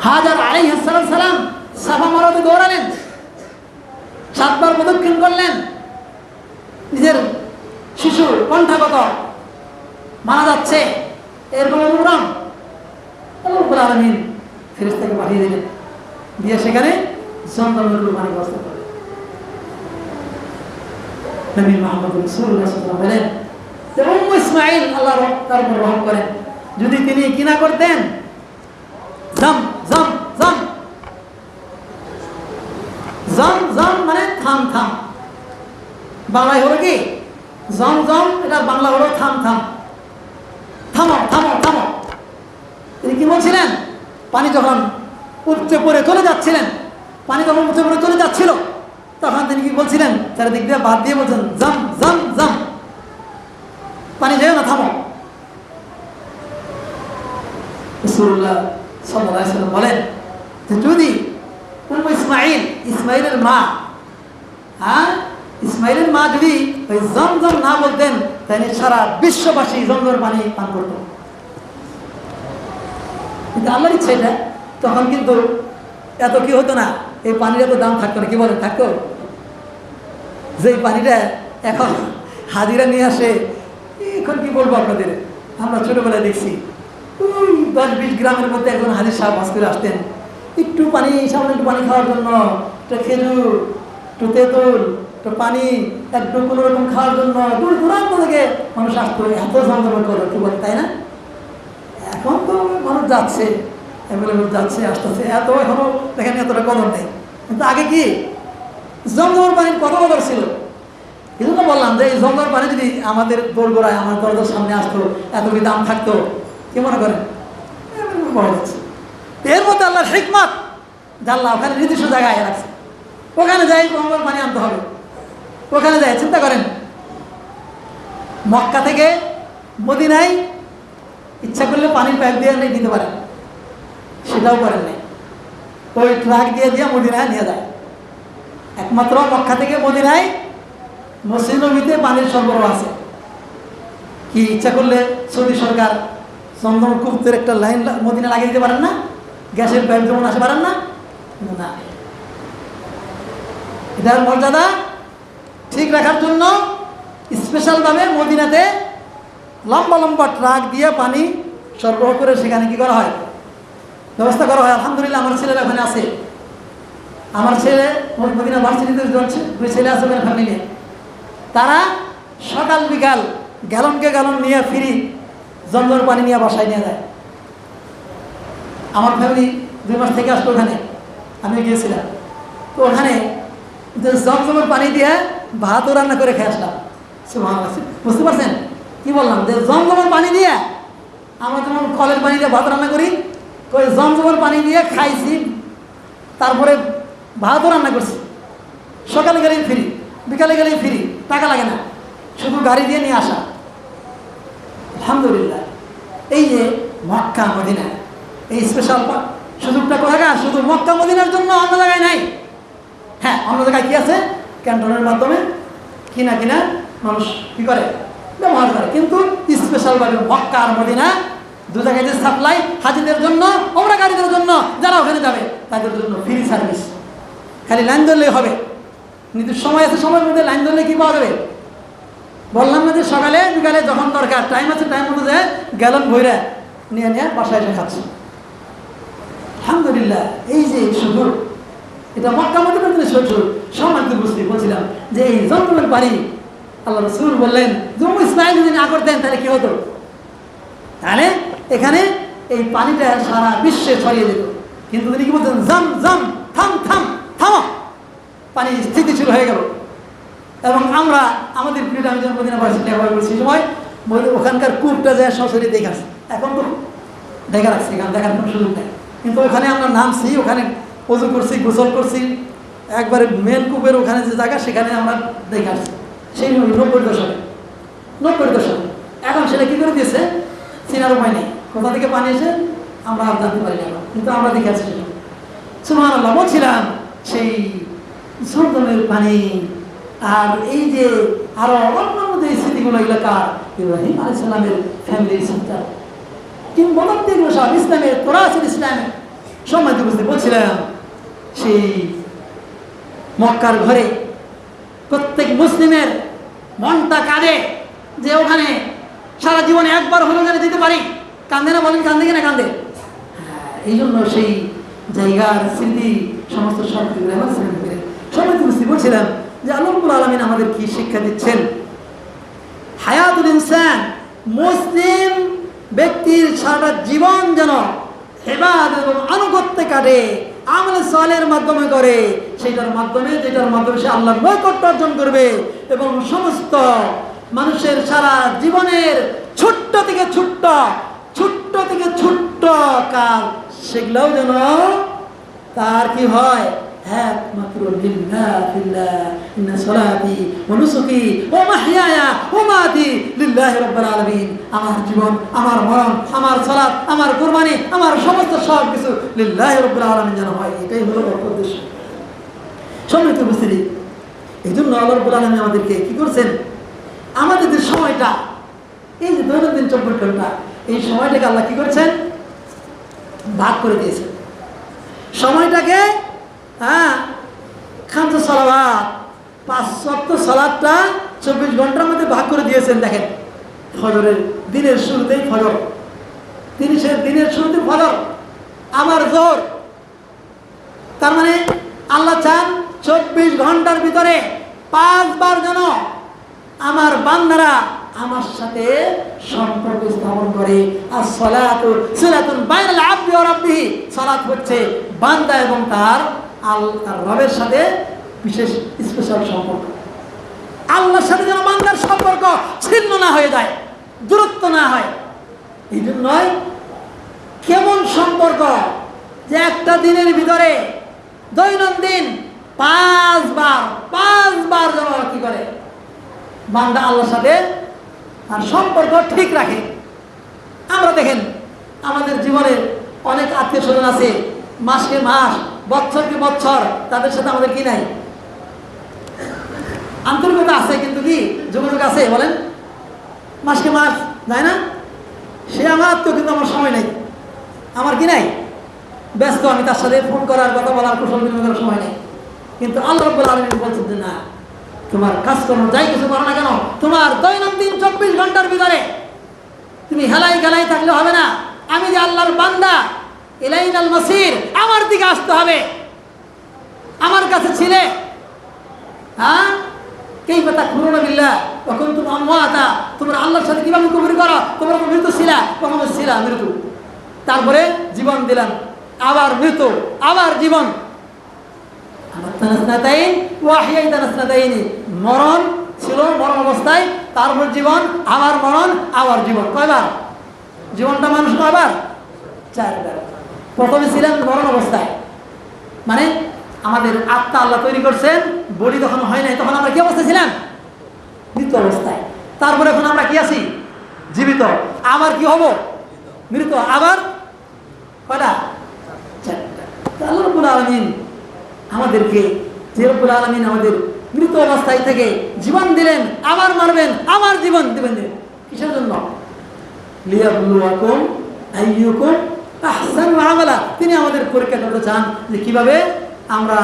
হাজার আলাইহিস সালাম সাফা মারোতে দৌড়ালেন, 7 বার প্রদক্ষিণ করলেন। নিজের শিশু কণ্ঠাগত মারা যাচ্ছে, এরকম অনুগ্রহ আল্লাহ রাব্বুল আলামিন ফেরেশতাকে পাঠিয়ে দিলেন, দিয়ে সেখানে জমজমের পানি ব্যবস্থা করে। নবী মুহাম্মদ রাসূলুল্লাহ সাল্লাল্লাহু আলাইহি ওয়াসাল্লাম বলেন, ইসমাঈল আল্লাহ তার উপর রহম করেন, যদি তিনি কিনা করতেন জম জম জম, জম জম মানে থাম থাম, বাংলায় হলো কি জম জম, এটা বাংলা হলো থাম থাম, থামো থামো থামো। তিনি কি বলছিলেন, পানি যখন উপচে পড়ে চলে যাচ্ছিলেন, পানি যখন উপচে পড়ে চলে যাচ্ছিল, তখন তিনি কি বলছিলেন, চারিদিক দিয়ে বাদ দিয়ে বলছেন জম জম জম, পানি যেও না, থামো। রাসূলুল্লাহ সাল্লাল্লাহু আলাইহি ওয়াসাল্লাম বলেন যে যদি ইসমাইলের মা, ইসমাইলের মা যদি ওই জমজম না বলতেন, তাহলে সারা বিশ্ববাসী জমজমের পানি পান করত। কিন্তু আল্লাহর ইচ্ছা এটা, তখন কিন্তু এত কি হতো না, এই পানির এত দাম থাকতো না। কি বলেন, থাকতো? যে পানিটা এখন হাজিরা নিয়ে আসে, এখন কি বলবো আপনাদের, আমরা ছোটবেলায় দেখছি 10-20 গ্রামের মধ্যে একজন হাজির সাহেব বাস করে আসতেন, একটু পানি, সামনে একটু পানি খাওয়ার জন্য, একটা খেজুর, একটু তেঁতুল, একটু পানি, একটু কোনো রকম খাওয়ার জন্য দূর দূরান্ত থেকে মানুষ আসতো। এত জমজমের করো, কি বলে, তাই না? এখন তো মানুষ যাচ্ছে, অ্যাভেলেবল যাচ্ছে, আসতেছে, এত এখনো দেখেন এতটা কদর নেই। কিন্তু আগে কি জমজমের পানির কত কদর ছিল। কিন্তু তো বললাম যে এই জমজমের পানি যদি আমাদের দোরগোড়ায়, আমার দরজার সামনে আসতো, এত কি দাম থাকতো, কি মনে করেন? পাওয়া যাচ্ছে। এর মধ্যে আল্লাহর হিকমত, আল্লাহ ওখানে নির্দিষ্ট জায়গায় রাখছে, ওখানে যাই জমজমের পানি আনতে হবে, ওখানে যাই। চিন্তা করেন, মক্কা থেকে মদিনায় ইচ্ছা করলে পানির পাইপ দিয়ে দিতে পারেন, সেটাও করেন নাই। ওই ট্রাক দিয়ে মদিনায় নিয়ে যায়। একমাত্র মক্কা থেকে মদিনায় মসজিদ নববীতে পানির সরবরাহ আছে। কি ইচ্ছা করলে সৌদি সরকার চন্দন কূপের একটা লাইন মদিনা লাগিয়ে দিতে পারেন না? গ্যাসের পাইপ যেমন আসতে পারেন না? না, এটার মর্যাদা ঠিক রাখার জন্য স্পেশালভাবে মদিনাতে লম্বা লম্বা ট্রাক দিয়ে পানি সরবরাহ করে সেখানে কি করা হয়, ব্যবস্থা করা হয়। আলহামদুলিল্লাহ আমার ছেলেরা ওখানে আছে। আমার ছেলে মদিনা ভার্সিটিতে দুই ছেলে আছে ওখানে ফ্যামিলি। তারা সকাল বিকাল গ্যালনকে গ্যালন নিয়ে ফ্রি জমজমের পানি নিয়ে বাসায় নিয়ে যায়। আমার ফ্যামিলি 2 মাস থেকে আসলো ওখানে, আমি গিয়েছিলাম। তো ওখানে যে জমজমের পানি দিয়ে ভাতও রান্না করে খেয়ে আসলাম। বুঝতে পারছেন কি বললাম? যে জমজমের পানি দিয়ে আমরা যেমন কলের পানি দিয়ে ভাত রান্না করি, ওই জমজমের পানি দিয়ে খাইছি, তারপরে ভাতও রান্না করছি। সকালে গেলেই ফ্রি, বিকালে গেলেই ফ্রি, টাকা লাগে না, শুধু গাড়ি দিয়ে নিয়ে আসা। আলহামদুলিল্লাহ। এই যে মক্কা মদিনা, এই স্পেশাল সুযোগটা কোথাকার? শুধু মক্কা মদিনার জন্য, অন্য জায়গায় নাই। হ্যাঁ, অন্য জায়গায় কি আছে? ক্যান্টনের মাধ্যমে কিনা মানুষ কি করে, ব্যবহার করে। কিন্তু স্পেশালভাবে মক্কা আর মদিনা 2 জায়গায় যে সাপ্লাই, হাজিদের জন্য, ওমরাকারীদের জন্য, যারা ওখানে যাবে তাদের জন্য ফ্রি সার্ভিস। খালি লাইন ধরলেই হবে, নির্দিষ্ট সময় আছে, সময়ের মধ্যে লাইন ধরলে কি পাওয়া যাবে? বললাম না যে সকালে বিকালে যখন দরকার, টাইম আছে, টাইম মতো যে গ্যালন ভইরা নিয়ে বাসায় এসে খাচ্ছে। আলহামদুলিল্লাহ। এই যে সুযোগ, এটা মক্কা মদিনার জন্য সুযোগ। সম্মানিত বুঝতে বলছিলাম যে এই জমজমের পানি আল্লাহ রাসূল বললেন যে ইসমাইল যদি না করতেন তাহলে কি হতো? তাহলে এখানে এই পানিটা সারা বিশ্বে ছড়িয়ে যেত। কিন্তু তিনি কি বলছেন? জম জম, থাম থাম, থামো। পানি স্থিতিশীল হয়ে গেল। এবং আমরা আমাদের প্রিয়, আমি যখন মদিনা ভার্সিটি ব্যবহার করছি সময় ওখানকার কূপটা যায় সরাসরি দেখাচ্ছি। এখন তো দেখা রাখছি, এখানে দেখার কোনো সুযোগ নেই। কিন্তু ওখানে আমরা নামছি, ওখানে ওযু করছি, গোসল করছি, একবারে মেন কূপের ওখানে যে জায়গা সেখানে আমরা দেখে আসছি। সেই 90 দশকে। এখন সেটা কি করে দিয়েছে চেনার উপায় নেই, কোথা থেকে পানি এসে আমরা আর জানতে পারি না, কিন্তু আমরা দেখে আসছি। সুবহানাল্লাহ। বলছিলাম সেই জমজমের পানি আর এই যে আরো অন্যান্য যে স্মৃতিগুলো, এলাকার ইব্রাহিম আলাইহিস সালামের ফ্যামিলির চিন্তা, কিংবদন্তি এগুলো সব ইসলামের তোরাসুল ইসলামে সম্মানিত বুঝতে বলছিলাম। সেই মক্কার ঘরে প্রত্যেক মুসলিমের মনটা কাঁদে যে ওখানে সারা জীবনে একবার হলেও যেন দিতে পারি। কান্দে না? বলেন কান্দে কিনা? কান্দে। এই জন্য সেই জায়গার স্মৃতি সমস্ত সব সম্মানিত বুঝতে বলছিলাম যে আল্লাহ রাব্বুল আলামিন আমাদের কি শিক্ষা দিচ্ছেন। হায়াতুল ইনসান, মুসলিম ব্যক্তির সারা জীবন যেন ইবাদত এবং আনুগত্যে কাটে, আমলে সালেহের মাধ্যমে করে, যেটার মাধ্যমে সে আল্লাহর নৈকট্য অর্জন করবে এবং সমস্ত মানুষের সারা জীবনের ছোট্ট থেকে ছোট্ট কাজ সেগুলোও যেন তার কি হয়, একমাত্র লিল্লাহ ফিল্লাহ, ইন্না সলাতি ওয়া নুসুকি ওয়া মাহইয়ায়া ওয়া মামাতি লিল্লাহি রাব্বিল আলামিন। আমার জীবন, আমার মরণ, আমার সালাত, আমার কুরবানি, আমার সমস্ত সব কিছু লিল্লাহি রাব্বিল আলামিন যেন হয়, এটাই হলো বড় উদ্দেশ্য। সম্মানিত উপস্থিতি, এই জন্য আল্লাহ রাব্বুল আলামিন আমাদেরকে কি করছেন, আমাদের যে সময়টা, এই যে দৈনন্দিন 24 ঘন্টা, এই সময়টাকে আল্লাহ কি করেছেন, ভাগ করে দিয়েছেন। সময়টাকে খামসা সালাওয়াত, 5 ওয়াক্ত সালাতটা 24 ঘন্টার মধ্যে ভাগ করে দিয়েছেন। দেখেন, ফজরের দিনের শুরুতেই ফজর, দিনের শুরুতে ফজর, আবার জোহর। তার মানে আল্লাহ চান 24 ঘন্টার ভিতরে 5 বার যেন আমার বান্দারা আমার সাথে সম্পর্ক স্থাপন করে। আর সালাতু সিলাতুন বাইনাল আবদি ওয়া রাব্বিহি, সালাত হচ্ছে বান্দা এবং তার রবের সাথে বিশেষ স্পেশাল সম্পর্ক। আল্লাহর সাথে যেন বান্দার সম্পর্ক ছিন্ন না হয়ে যায়, দূরত্ব না হয়। এই জন্যই কেমন সম্পর্ক যে একটা দিনের ভিতরে দৈনন্দিন 5 বার যেন কি করে বান্দা আল্লাহর সাথে আর সম্পর্ক ঠিক রাখে। আমরা দেখেন আমাদের জীবনে অনেক আত্মীয় স্বজন আছে, মাসকে মাস, বছরকে বছর তাদের সাথে আমাদের কি নাই, তো আছে, কিন্তু কি যোগাযোগ আছে বলেন? মাসকে মাস যায় না? সে আমার আত্মীয়, কিন্তু আমার সময় নেই, আমার কি নাই, ব্যস্ত, আমি তার সাথে ফোন করার, কথা বলার, কুশল বিনিময় করার সময় নেই। কিন্তু আল্লাহ রাব্বুল আলামিন বলছেন যে না, তোমার কাজকর্ম যাই কিছু করো না কেন, তোমার দৈনন্দিন 24 ঘন্টার ভিতরে তুমি হেলাই গেলাই থাকলে হবে না। আমি যে আল্লাহর বান্দা, ইলাইনাল মাসির, আমার দিকে আসতে হবে। আমার কাছে ছিলে, হ্যাঁ, কাইফা তাকফুরুনা বিল্লাহ ওয়া কুনতুম আমওয়াতা, তোমরা আল্লাহর সাথে কিভাবে কুফরি করো? তোমরা মৃত ছিলা, কখনো ছিলা মৃত, তারপরে জীবন দিলাম, আবার মৃত, আবার জীবন। মরণ ছিল, মরণ অবস্থায়, তারপর জীবন, আবার মরণ, আবার জীবন। কয়বার জীবনটা মানুষ? কয়বার? 4 বার। প্রথমে ছিলেন মরণ অবস্থায়, মানে আমাদের আত্মা আল্লাহ তৈরি করছেন, বডি তখন হয় নাই, তখন আমরা কি অবস্থায় ছিলাম? মৃত অবস্থায়। তারপরে এখন আমরা কি আছি? জীবিত। আবার কি হব? মৃত। আবার কয়টা? 4টা। আল্লাহ রাব্বুল আলামিন আমাদেরকে, যে রব্বুল আলামিন আমাদের মৃত অবস্থায় থেকে জীবন দিলেন, আবার মারবেন, আবার জীবন দিবেন। কিসের জন্য? লিয়াবলুয়াকুম আইয়ুকুম আহসানু আমালা। তিনি আমাদের পরীক্ষা করতে চান যে কিভাবে আমরা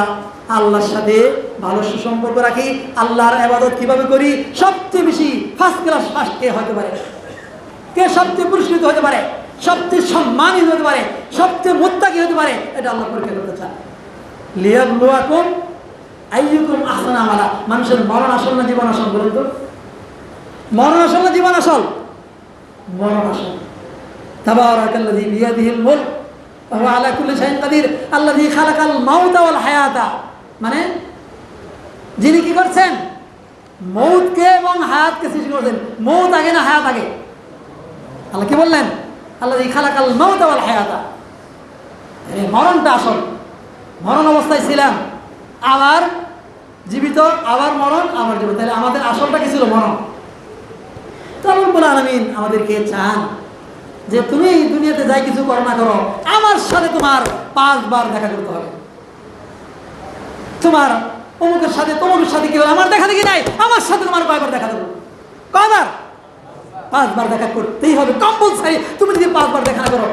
আল্লাহর সাথে ভালো সুসম্পর্ক রাখি, আল্লাহর ইবাদত কিভাবে করি। সবচেয়ে বেশি ফার্স্ট ক্লাস ফার্স্ট কে হতে পারে, কে সবচেয়ে পুরস্কৃত হতে পারে, সবচেয়ে সম্মানিত হতে পারে, সবচেয়ে মুত্তাকি হতে পারে, এটা আল্লাহ পরীক্ষা করতে চান। লিয়াবলুয়াকুম আইয়ুকুম আহসানু আমালা। মানুষের মরণ আসল না জীবন আসল বলুন তো? মরণ আসল না জীবন আসল? মরণ আসল। তাবারাকাল্লাযী বিয়াদিহিল মুলক ওয়া হুয়া আলা কুল্লি শাইইন কাদির আল্লাযী খালাকাল মাউতা ওয়াল হায়াতা, মানে যিনি কি করছেন? মৌতকে এবং হায়াতকে সৃষ্টি করেছেন। মৌত আগে না হায়াত আগে? আল্লাহ কি বললেন? আল্লাযী খালাকাল মাউতা ওয়াল হায়াতা। মরণটা আসল। মরণ অবস্থায় ছিলাম, আবার জীবিত, আবার মরণ, আবার জীবিত। তাহলে আমাদের আসলটা কি ছিল? মরণ। তো আল্লাহ রাব্বুল আলামিন আমাদেরকে চান যে তুমি এই দুনিয়াতে যাই কিছু করো না করো, আমার সাথে তোমার 5 বার দেখা করতে হবে। তোমার অমুকের সাথে তমুকের সাথে কি হলো, আমার দেখা দেখি নাই, আমার সাথে তোমার কয়বার দেখা দেবো? কয়বার? 5 বার দেখা করতেই হবে, কম্পালসারি। তুমি যদি 5 বার দেখা না করো,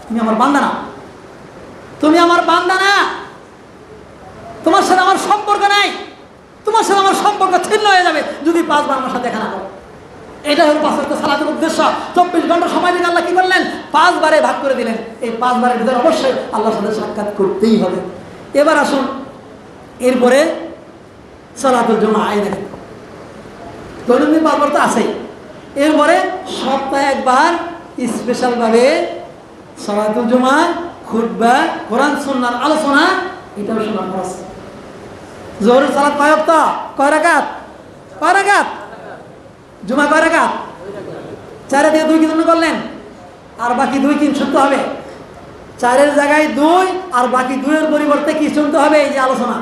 তুমি আমার বান্দা না, তুমি আমার বান্দা না, তোমার সাথে আমার সম্পর্ক নাই, তোমার সাথে আমার সম্পর্ক ছিন্ন হয়ে যাবে যদি 5 বার আমার সাথে দেখা না করো। এটা হলো 5 ওয়াক্ত সালাতের উদ্দেশ্য। 24 ঘন্টা সময় দিকে আল্লাহ কি করলেন? 5 বারে ভাগ করে দিলেন। এই 5 বারের ভিতরে অবশ্যই আল্লাহর সাথে সাক্ষাৎ করতেই হবে। এবার আসুন, এরপরে সালাতুল জুমা। আয় দেখেন, দৈনন্দিন 5 বার তো আছেই, এরপরে সপ্তাহে একবার স্পেশালভাবে সালাতুল জুমা, খুতবা, কোরআন সুন্নাহর আলোচনা, এটাও শোনা ফরজ। জোহরের সালাত কয় ওয়াক্ত? কয় রাকাত? কয় রাকাত? জুমা কয় রাকাত? 4 দিয়ে 2 কি জন্য করলেন? আর বাকি 2 কি শুনতে হবে? 4-এর জায়গায় 2, আর বাকি 2-এর পরিবর্তে কি শুনতে হবে? এই যে আলোচনা,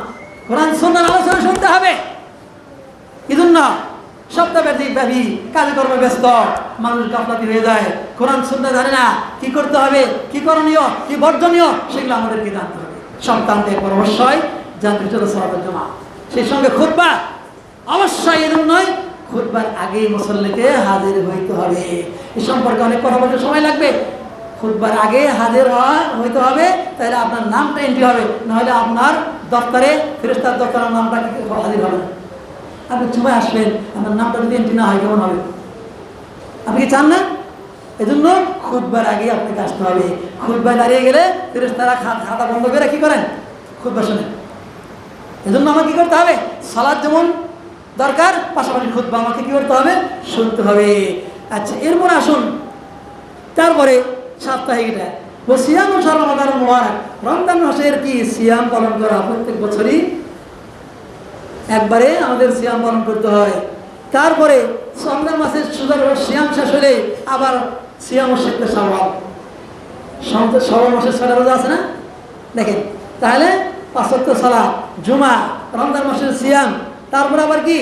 কোরআন সুন্নাহর আলোচনা শুনতে হবে। এই জন্য সপ্তাহব্যাপী কাজে কর্মে ব্যস্ত মানুষ গাফলাতি হয়ে যায়, কোরআন সুন্নাহ জানে না, কি করতে হবে, কি করণীয়, কি বর্জনীয়, সেগুলো আমাদেরকে জানতে হবে। সপ্তাহান্তে একবার অবশ্যই জানতে চলে সালাতুল জুমা, সেই সঙ্গে খুতবা অবশ্যই। এই জন্যই খুতবার আগেই মুসল্লিকে হাজির হইতে হবে। এই সম্পর্কে অনেক কথা বলতে সময় লাগবে। খুতবার আগে হাজির হইতে হবে, তাহলে আপনার নামটা এন্ট্রি হবে, নাহলে আপনার দপ্তরে, ফেরেশতার দপ্তরের নামটা হাজির হবে না। আপনি সময় আসবেন, আপনার নামটা যদি এন্ট্রি না হয় কেমন হবে? আপনি কি চান না? এই জন্য খুতবার আগে আপনাকে আসতে হবে। খুতবায় দাঁড়িয়ে গেলে ফেরেশতারা খাতা বন্ধ করে কি করেন? খুতবা শোনেন। এই জন্য আমাকে কি করতে হবে? সালাত যেমন দরকার, পাশাপাশি খুতবা আমাকে কি করতে হবে? শুনতে হবে। আচ্ছা, এরপর আসুন, তারপরে সাপ্তাহিক এটা সিয়াম ও রমাদান মুবারক, রমজান মাসের কি সিয়াম পালন করা প্রত্যেক বছরই একবারে আমাদের সিয়াম পালন করতে হয়। তারপরে রমজান মাসের সিয়াম শেষ হলে আবার সিয়াম ও সিত্তে শাওয়াল, শাওয়াল মাসের 6টা রোজা আছে না? দেখেন, তাহলে 5 ওয়াক্ত সালাত, জুমা, রমজান মাসের সিয়াম, তারপরে আবার কি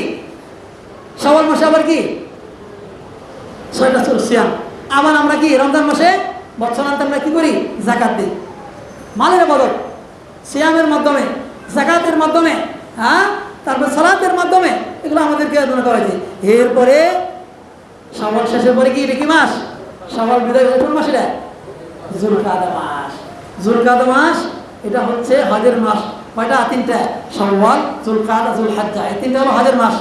শাওয়াল মাসে আবার কি 6টা সিয়াম। আবার আমরা কি রমজান মাসে বছরান্তে আমরা কি করি? যাকাত দিই, মালের বদল, সিয়ামের মাধ্যমে, যাকাতের মাধ্যমে, হ্যাঁ, তারপর সালাতের মাধ্যমে। এগুলো আমাদেরকে মনে করা হয়েছে। এরপরে শাওয়াল শেষের পরে কি এটা কি মাস? শাওয়াল বিদায় কোন মাস? এটা জুলকাদা মাস। জুলকাদা মাস এটা হচ্ছে হজের মাস। কয়টা? তিনটা। শাওয়াল, জুলকাদা, জুলহজ্জা, এই তিনটা হলো হজের মাস।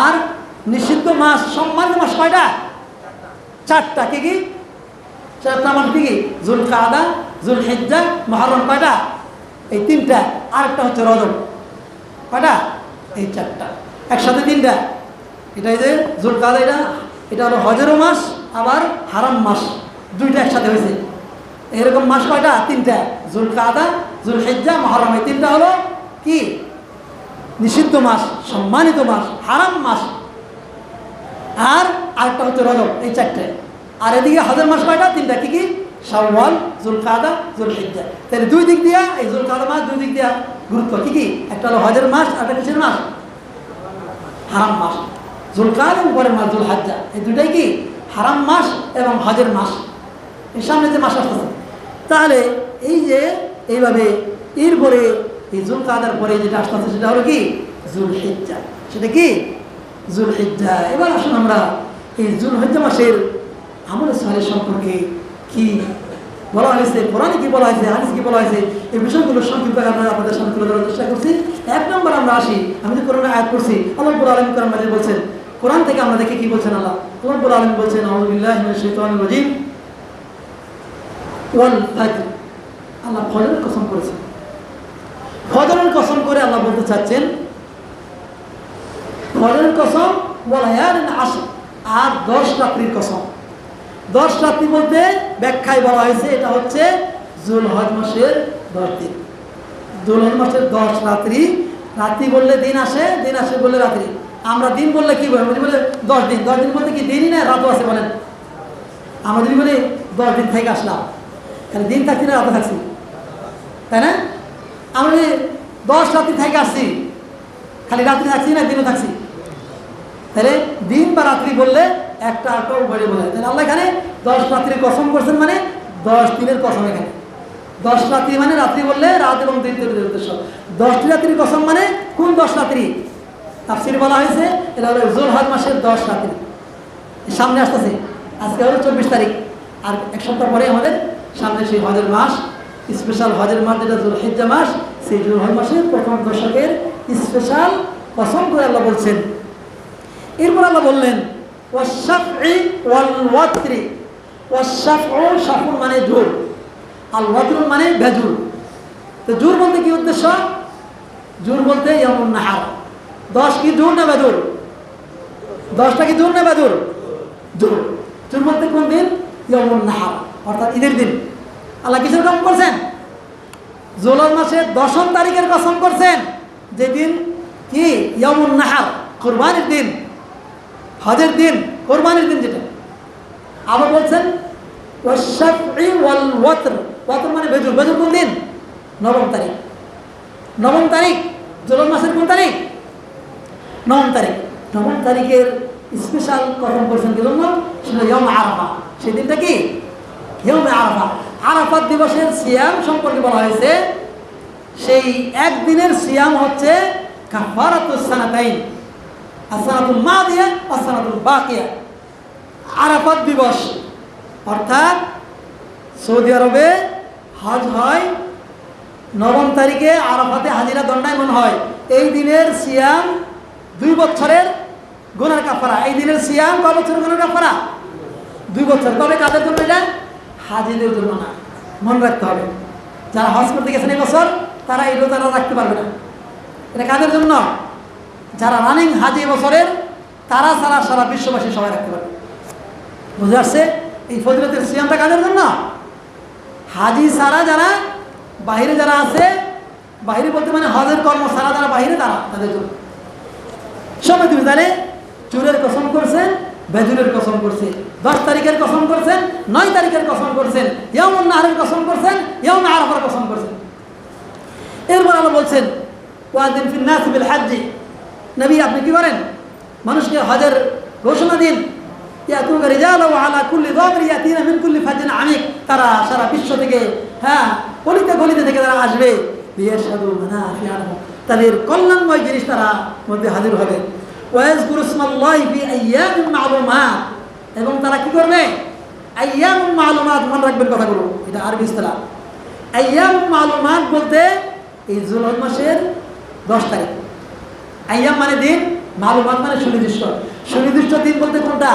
আর নিষিদ্ধ মাস, সম্মানিত মাস কয়টা? চারটা। কি কি? চারটা মাস কি কি? জুলকাদা, জুলহিজ্জা, মুহররম। কয়টা? এই তিনটা। আরেকটা হচ্ছে রজব। কয়টা? এই চারটা, একসাথে তিনটা। এটা এই যে জুলকাদা, এটা হলো হজেরও মাস আবার হারাম মাস, দুইটা একসাথে হয়েছে। এরকম মাস কয়টা? তিনটা। জুলকাদা, জুলহিজ্জা, মুহররম, এই তিনটা হলো কি? নিষিদ্ধ মাস, সম্মানিত মাস, হারাম মাস। আর আরেকটা হচ্ছে রজব। এই চারটে। আর এদিকে হজের মাস কয়টা? তিনটা। কি কি? শাওয়াল, জুলকাদা, জুলহিজ্জা। তাহলে দুই দিক দিয়া এই জুলকাদা মাস দুই দিক দিয়া গুরুত্ব। কি কি? একটা হলো হজের মাস, আর একটা কিসের মাস? হারাম মাস। জুলকাদা উপরের মাস জুলহজ্জা, এই দুটাই কি? হারাম মাস এবং হজের মাস। এর সামনে যে মাস আসতেছে, তাহলে এই যে এইভাবে এরপরে এই জুলকাদার পরে যেটা আসতেছে সেটা হলো কি? জুলহিজ্জা। সেটা কি? জুলহিজ্জা। এবার আসুন আমরা এই জুলহিজ্জা মাসের আমলে সালেহ সম্পর্কে কি বলা হয়েছে, কোরআনে কি বলা হয়েছে, হাদিস কি বলা হয়েছে, এই বিষয়গুলো সংক্ষিপ্ত আমরা আপনাদের সামনে তুলে ধরার চেষ্টা করছি। এক নম্বর আমরা আসি, আমি যে কোরআনে আয়াত করছি, আল্লাহ রাব্বুল আলামিন কোরআন মাজিদে বলছেন, কোরআন থেকে আমরা দেখি কি বলছেন আল্লাহ রাব্বুল আলামিন বলছেন, আউযু বিল্লাহি মিনাশ শাইতানির রাজীম, ওয়াল ফাজর। আল্লাহ ফজরের কসম করেছেন। ফজরের কসম করে আল্লাহ বলতে চাচ্ছেন, ফজরের কসম, ওয়া লায়ালিন আশর, আর 10 রাত্রির কসম। 10 রাত্রি বলতে ব্যাখ্যায় বলা হয়েছে এটা হচ্ছে জুলহজ মাসের 10 দিন। জুলহজ মাসের 10 রাত্রি। রাত্রি বললে দিন আসে, দিন আসে বললে রাত্রি। আমরা দিন বললে কি বলি? বলে 10 দিন। 10 দিন বলতে কি দিনই না, রাতও আছে বলেন? আমরা যদি বলি 10 দিন থেকে আসলাম, তাহলে দিন থাকছি না রাতে থাকছি, তাই না? আমরা 10 রাত্রি থেকে আসছি, খালি রাত্রি থাকছি না দিনও থাকছি, তাহলে দিন বা রাত্রি বললে একটা আটটা উপরে বলে। তাহলে আল্লাহ এখানে 10 রাত্রির কসম করছেন, মানে 10 দিনের কসম। এখানে 10 রাত্রি মানে রাত্রি বললে রাত এবং দিন তৈরির উদ্দেশ্য। 10টি রাত্রির কসম মানে কোন 10 রাত্রি? তাফসীরে বলা হয়েছে এটা হলো জুলহজ মাসের 10 রাত্রি। সামনে আসতেছে, আজকে হলো 24 তারিখ, আর এক সপ্তাহ পরে আমাদের সামনে সেই হজের মাস, স্পেশাল হজের মাস যেটা জুলহিজ্জা মাস। সেই জুলহজ মাসের প্রথম দশকের স্পেশাল কসম করে আল্লাহ বলছেন। এরপর আল্লাহ বললেন ওয়াশ-শাফঈ ওয়াল-ওয়াতরি। ওয়াশ-শাফউ, শাফউ মানে জোর, আর ওয়াতর মানে বেজুর। তো জোর বলতে কি উদ্দেশ্য? জোর বলতে ইয়ামুন নাহার। 10 কি জোর না বেজুর? 10টা কি জোর না বেজুর? জোর। জোর বলতে কোন দিন? ইয়ামুন নাহার, অর্থাৎ ঈদের দিন। আল্লাহ কিসের কসম করছেন? জুলহজ মাসের 10ম তারিখের কসম করছেন, যেদিন কি ইয়ামুন নাহার, কুরবানির দিন, হজের দিন, কোরবানির দিন যেটা। আবার বলছেন ওয়াশ-শাফঈ ওয়াল-ওয়াতর। ওয়াতর মানে বেজুর। বেজুর কোন দিন? 9ম তারিখ। 9ম তারিখ জুলহজ মাসের কোন তারিখ? 9ম তারিখ। 9ম তারিখের স্পেশাল কসম করছেন কি জন্য? সেটা ইয়াউম আরাফা। সেই দিনটা কি? ইয়াউম আরাফা। আরাফাত দিবসের সিয়াম সম্পর্কে বলা হয়েছে, সেই একদিনের সিয়াম হচ্ছে কাফারাতুস সানাতাইন, আসসানাতুল মাদিয়া আসসানাতুল বাকিয়া। আরাফাত দিবস অর্থাৎ সৌদি আরবে হজ হয় 9ম তারিখে, আরাফাতে হাজিরা দণ্ডায়মান হয়। এই দিনের সিয়াম 2 বছরের গুনার কাফারা। এই দিনের সিয়াম কয় বছরের গুনার কাফারা? 2 বছর। তবে কাদের জন্য এটা? হাজিদের জন্য না, মনে রাখতে হবে। যারা হজ করতে গেছেন এই বছর, তারা এই রোজাটা রাখতে পারবে না। এটা কাদের জন্য? যারা রানিং হাজি বছরের, তারা ছাড়া সারা বিশ্ববাসী সবাই রাখতে পারবে। বুঝে আসছে? এই ফজিলতের সিয়ামটা কাদের জন্য? হাজি ছাড়া যারা বাহিরে যারা আছে, বাহিরে বলতে মানে হজের কর্ম ছাড়া যারা বাহিরে, তাদের জন্য সময়। তুমি তাহলে চুরের কসম করছেন, বেজুরের কসম করছে, 10 তারিখের কসম করছেন, 9 তারিখের কসম করছেন, ইয়াউমুন নাহরের কসম করছেন, ইয়াউম আরাফার কসম করছেন। এরপর আল্লাহ বলছেন ওয়াযিন ফিন নাস বিল হজ্জ। নবী আপনি কি করেন? মানুষকে হজের ঘোষণা দিন। ইয়াতুকা রিজালা ওয়া আলা কুল্লি যামির ইয়াতিনা মিন কুল্লি ফাজ্জিন আমিক। তারা সারা বিশ্ব থেকে, গলিতে গলিতে থেকে তারা আসবে। লিয়াশহাদু মানাফিআ লাহুম, তাদের কল্যাণময় জিনিস তারা মধ্যে হাজির হবে। ওয়াজকুরু ইসমাল্লাহি ফি আইয়ামিন মা'লুমাত, এবং তারা কি করবে? আইয়ামুন মা'লুমাত, মনে রাখবেন কথাগুলো, এটা আরবি ইসতিলাহ। আইয়ামুন মা'লুমাত বলতে এই যুলহজ মাসের 10 তারিখ। আইয়াম মানে দিন, মা'লুমাত মানে সুনির্দিষ্ট। সুনির্দিষ্ট দিন বলতে কোনটা?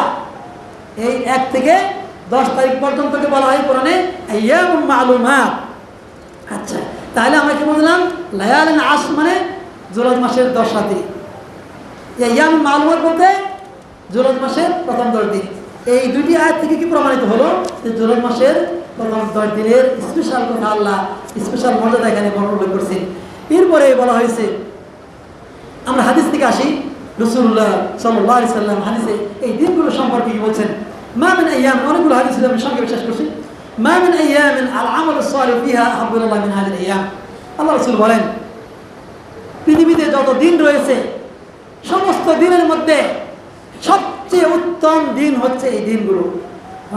এই 1 থেকে 10 তারিখ পর্যন্তকে বলা হয় কোরআনে আইয়ামুন মা'লুমাত। আচ্ছা, তাহলে আমরা কি বুঝলাম? লায়ালিন আশর মানে যুলহজ মাসের 10 রাতে। আইয়ামুন মা'লুমাত বলতে যুলহজ মাসের প্রথম 10 দিন। এই দুটি আয়াত থেকে কি প্রমাণিত হলো যে যুলহজ মাসের প্রথম 10 দিনের স্পেশাল কথা আল্লাহ স্পেশাল মর্যাদা এখানে উল্লেখ করছেন। এরপরে বলা হয়েছে, আমরা হাদিস থেকে আসি, রাসূলুল্লাহ সাল্লাল্লাহু আলাইহি সাল্লাম হাদিসে এই দিনগুলো সম্পর্কে কি বলছেন? মা মিন আইয়াম, অনেকগুলো হাদিস আমি সংক্ষেপে শেষ করছি। মা মিন আইয়ামিন আল আমালু সালিহু ফিহা আহাব্বু ইলাল্লাহ মিন হাযিহিল আইয়াম। আল্লাহ রাসূল বলেন, পৃথিবীতে যত দিন রয়েছে সমস্ত দিনের মধ্যে সবচেয়ে উত্তম দিন হচ্ছে এই দিনগুলো।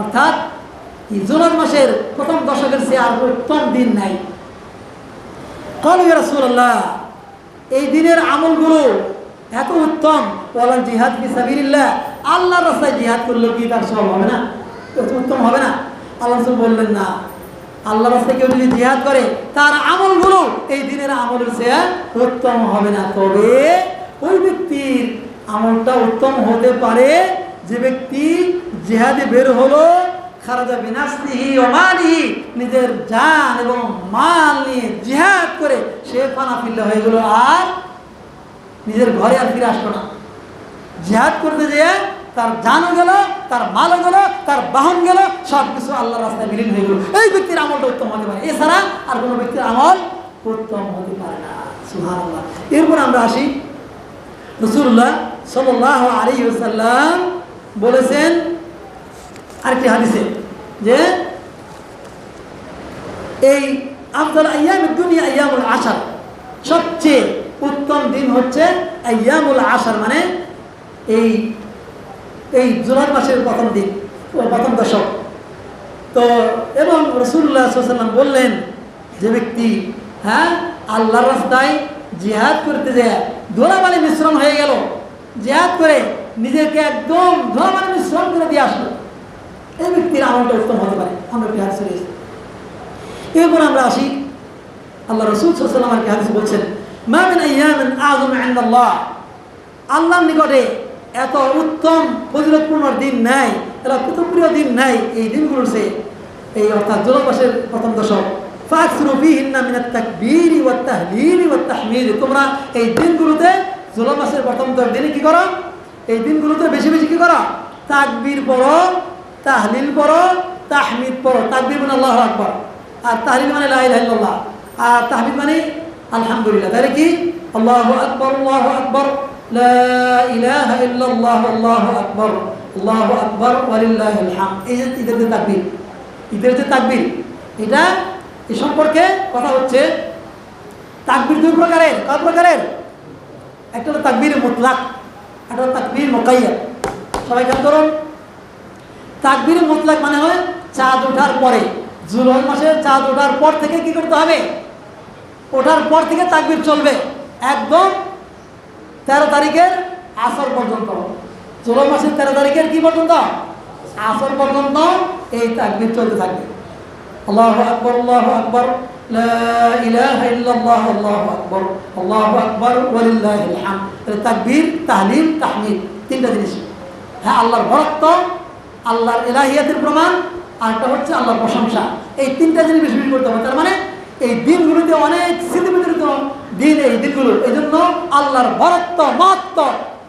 অর্থাৎ এই যুলহজ মাসের প্রথম দশকের চেয়ে আর উত্তম দিন নাই। ক্বালু ইয়া রাসূলুল্লাহ, এই দিনের আমলগুলো এত উত্তম, বলেন জিহাদ ফি সাবিলিল্লাহ, আল্লাহর রাস্তায় জিহাদ করলে কি তার সওয়াব হবে না? এত উত্তম হবে না? আল্লাহ রাসূল বললেন না, আল্লাহর রাস্তায় কেউ যদি জিহাদ করে তার আমলগুলো এই দিনের আমলের চেয়ে উত্তম হবে না। তবে ওই ব্যক্তির আমলটা উত্তম হতে পারে যে ব্যক্তি জিহাদে বের হলো, খারাজা বিনাফসিহি ওয়া মালিহি, নিজের জান এবং মাল নিয়ে জিহাদ করে সে ফানাফিল্লা হয়ে গেল, আর নিজের ঘরে আর ফিরে আসলো না। জিহাদ করতে যেয়ে তার জানও গেল, তার মালও গেল, তার বাহন গেল, সব কিছু আল্লাহর রাস্তায় বিলীন হয়ে গেল। এই ব্যক্তির আমলটা উত্তম হতে পারে, এছাড়া আর কোনো ব্যক্তির আমল উত্তম হতে পারে না। সুবহানাল্লাহ। এরপর আমরা আসি, রাসূলুল্লাহ সাল্লাল্লাহু আলাইহি ওয়াসাল্লাম বলেছেন আরেকটি হাদিসে যে এই আফদাল আইয়ামিদ দুনিয়া আইয়ামুল আশর, সবচেয়ে উত্তম দিন হচ্ছে আইয়ামুল আশর, মানে এই যুলহজ মাসের প্রথম দিন, প্রথম দশক। তো এবং রাসূলুল্লাহ সাল্লাল্লাহু আলাইহি ওয়াসাল্লাম বললেন, যে ব্যক্তি আল্লাহর রাস্তায় জিহাদ করতে যায় ধুলাবালি মিশ্রণ হয়ে গেল, জিহাদ করে নিজেকে একদম ধুলাবালি মিশ্রণ করে দিয়ে আসলো, এই ব্যক্তির আমলটা উত্তম হতে পারে। আমরা কি হাদিস রয়েছে। এরপর আমরা আসি, আল্লাহ রাসূল সাল্লাল্লাহু আলাইহি ওয়াসাল্লাম হাদিসে বলছেন, মা মিন আইয়ামিন আযম ইনদাল্লাহ, আল্লাহর নিকটে এত উত্তম ফজিলতপূর্ণ দিন নাই, এত প্রিয় দিন নাই এই দিনগুলোর চেয়ে, এই অর্থাৎ যুলহজ মাসের প্রথম দশক। ফাকসুরু ফীহিন্না মিনাত তাকবীরি ওয়াত তাহলিলি ওয়াত তাহমীদ, তোমরা এই দিনগুলোতে যুলহজ মাসের প্রথম 10 দিনে কি করো? এই দিনগুলোতে বেশি বেশি কি করো? তাকবীর পড়ো, তাহলিল পড়ো, তাহমিদ পড়ো। তাকবীর মানে আল্লাহু আকবার, আর তাহলিল মানে লা ইলাহা ইল্লাল্লাহ, আর তাহমিদ মানে আলহামদুলিল্লাহ। তাহলে কি? আল্লাহু আকবার, আল্লাহু আকবার, লা ইলাহা ইল্লাল্লাহ, আল্লাহু আকবার, আল্লাহু আকবার ওয়ালিল্লাহিল হামদ। এই যে ঈদের যে তাকবীর, ঈদের যে তাকবীর, এটা এই সম্পর্কে কথা হচ্ছে। তাকবীর দুই প্রকারের। কয় প্রকারের? একটা হলো তাকবীর মুতলাক, একটা হলো তাকবীর মুকাইয়াদ। সবাই খেয়াল করুন, তাকবীর মুতলাক মানে হয় চাঁদ ওঠার পরে, যুলহজ মাসের চাঁদ ওঠার পর থেকে কি করতে হবে? ওঠার পর থেকে তাকবীর চলবে একদম 13 তারিখের আসর পর্যন্ত। যুলহজ মাসের 13 তারিখের কি পর্যন্ত? আসর পর্যন্ত এই তাকবীর চলতে থাকবে। আল্লাহু আকবার, আল্লাহু আকবার, লা ইলাহা ইল্লাল্লাহ, আল্লাহু আকবার, আল্লাহু আকবার ওয়ালিল্লাহিল হামদ। তাকবীর, তাহলিল, তাহমিদ, তিনটা জিনিস। হ্যাঁ, আল্লাহর বরত্ব, আল্লাহর ইলাহিয়াতের প্রমাণ, আর একটা হচ্ছে আল্লাহর প্রশংসা। এই তিনটা জিনিস বেশি বেশি করতে হবে। তার মানে এই দিনগুলোতে অনেক স্মৃতিবিজড়িত দিন এই দিনগুলো, এই জন্য আল্লাহর বরত্ব মহত্ব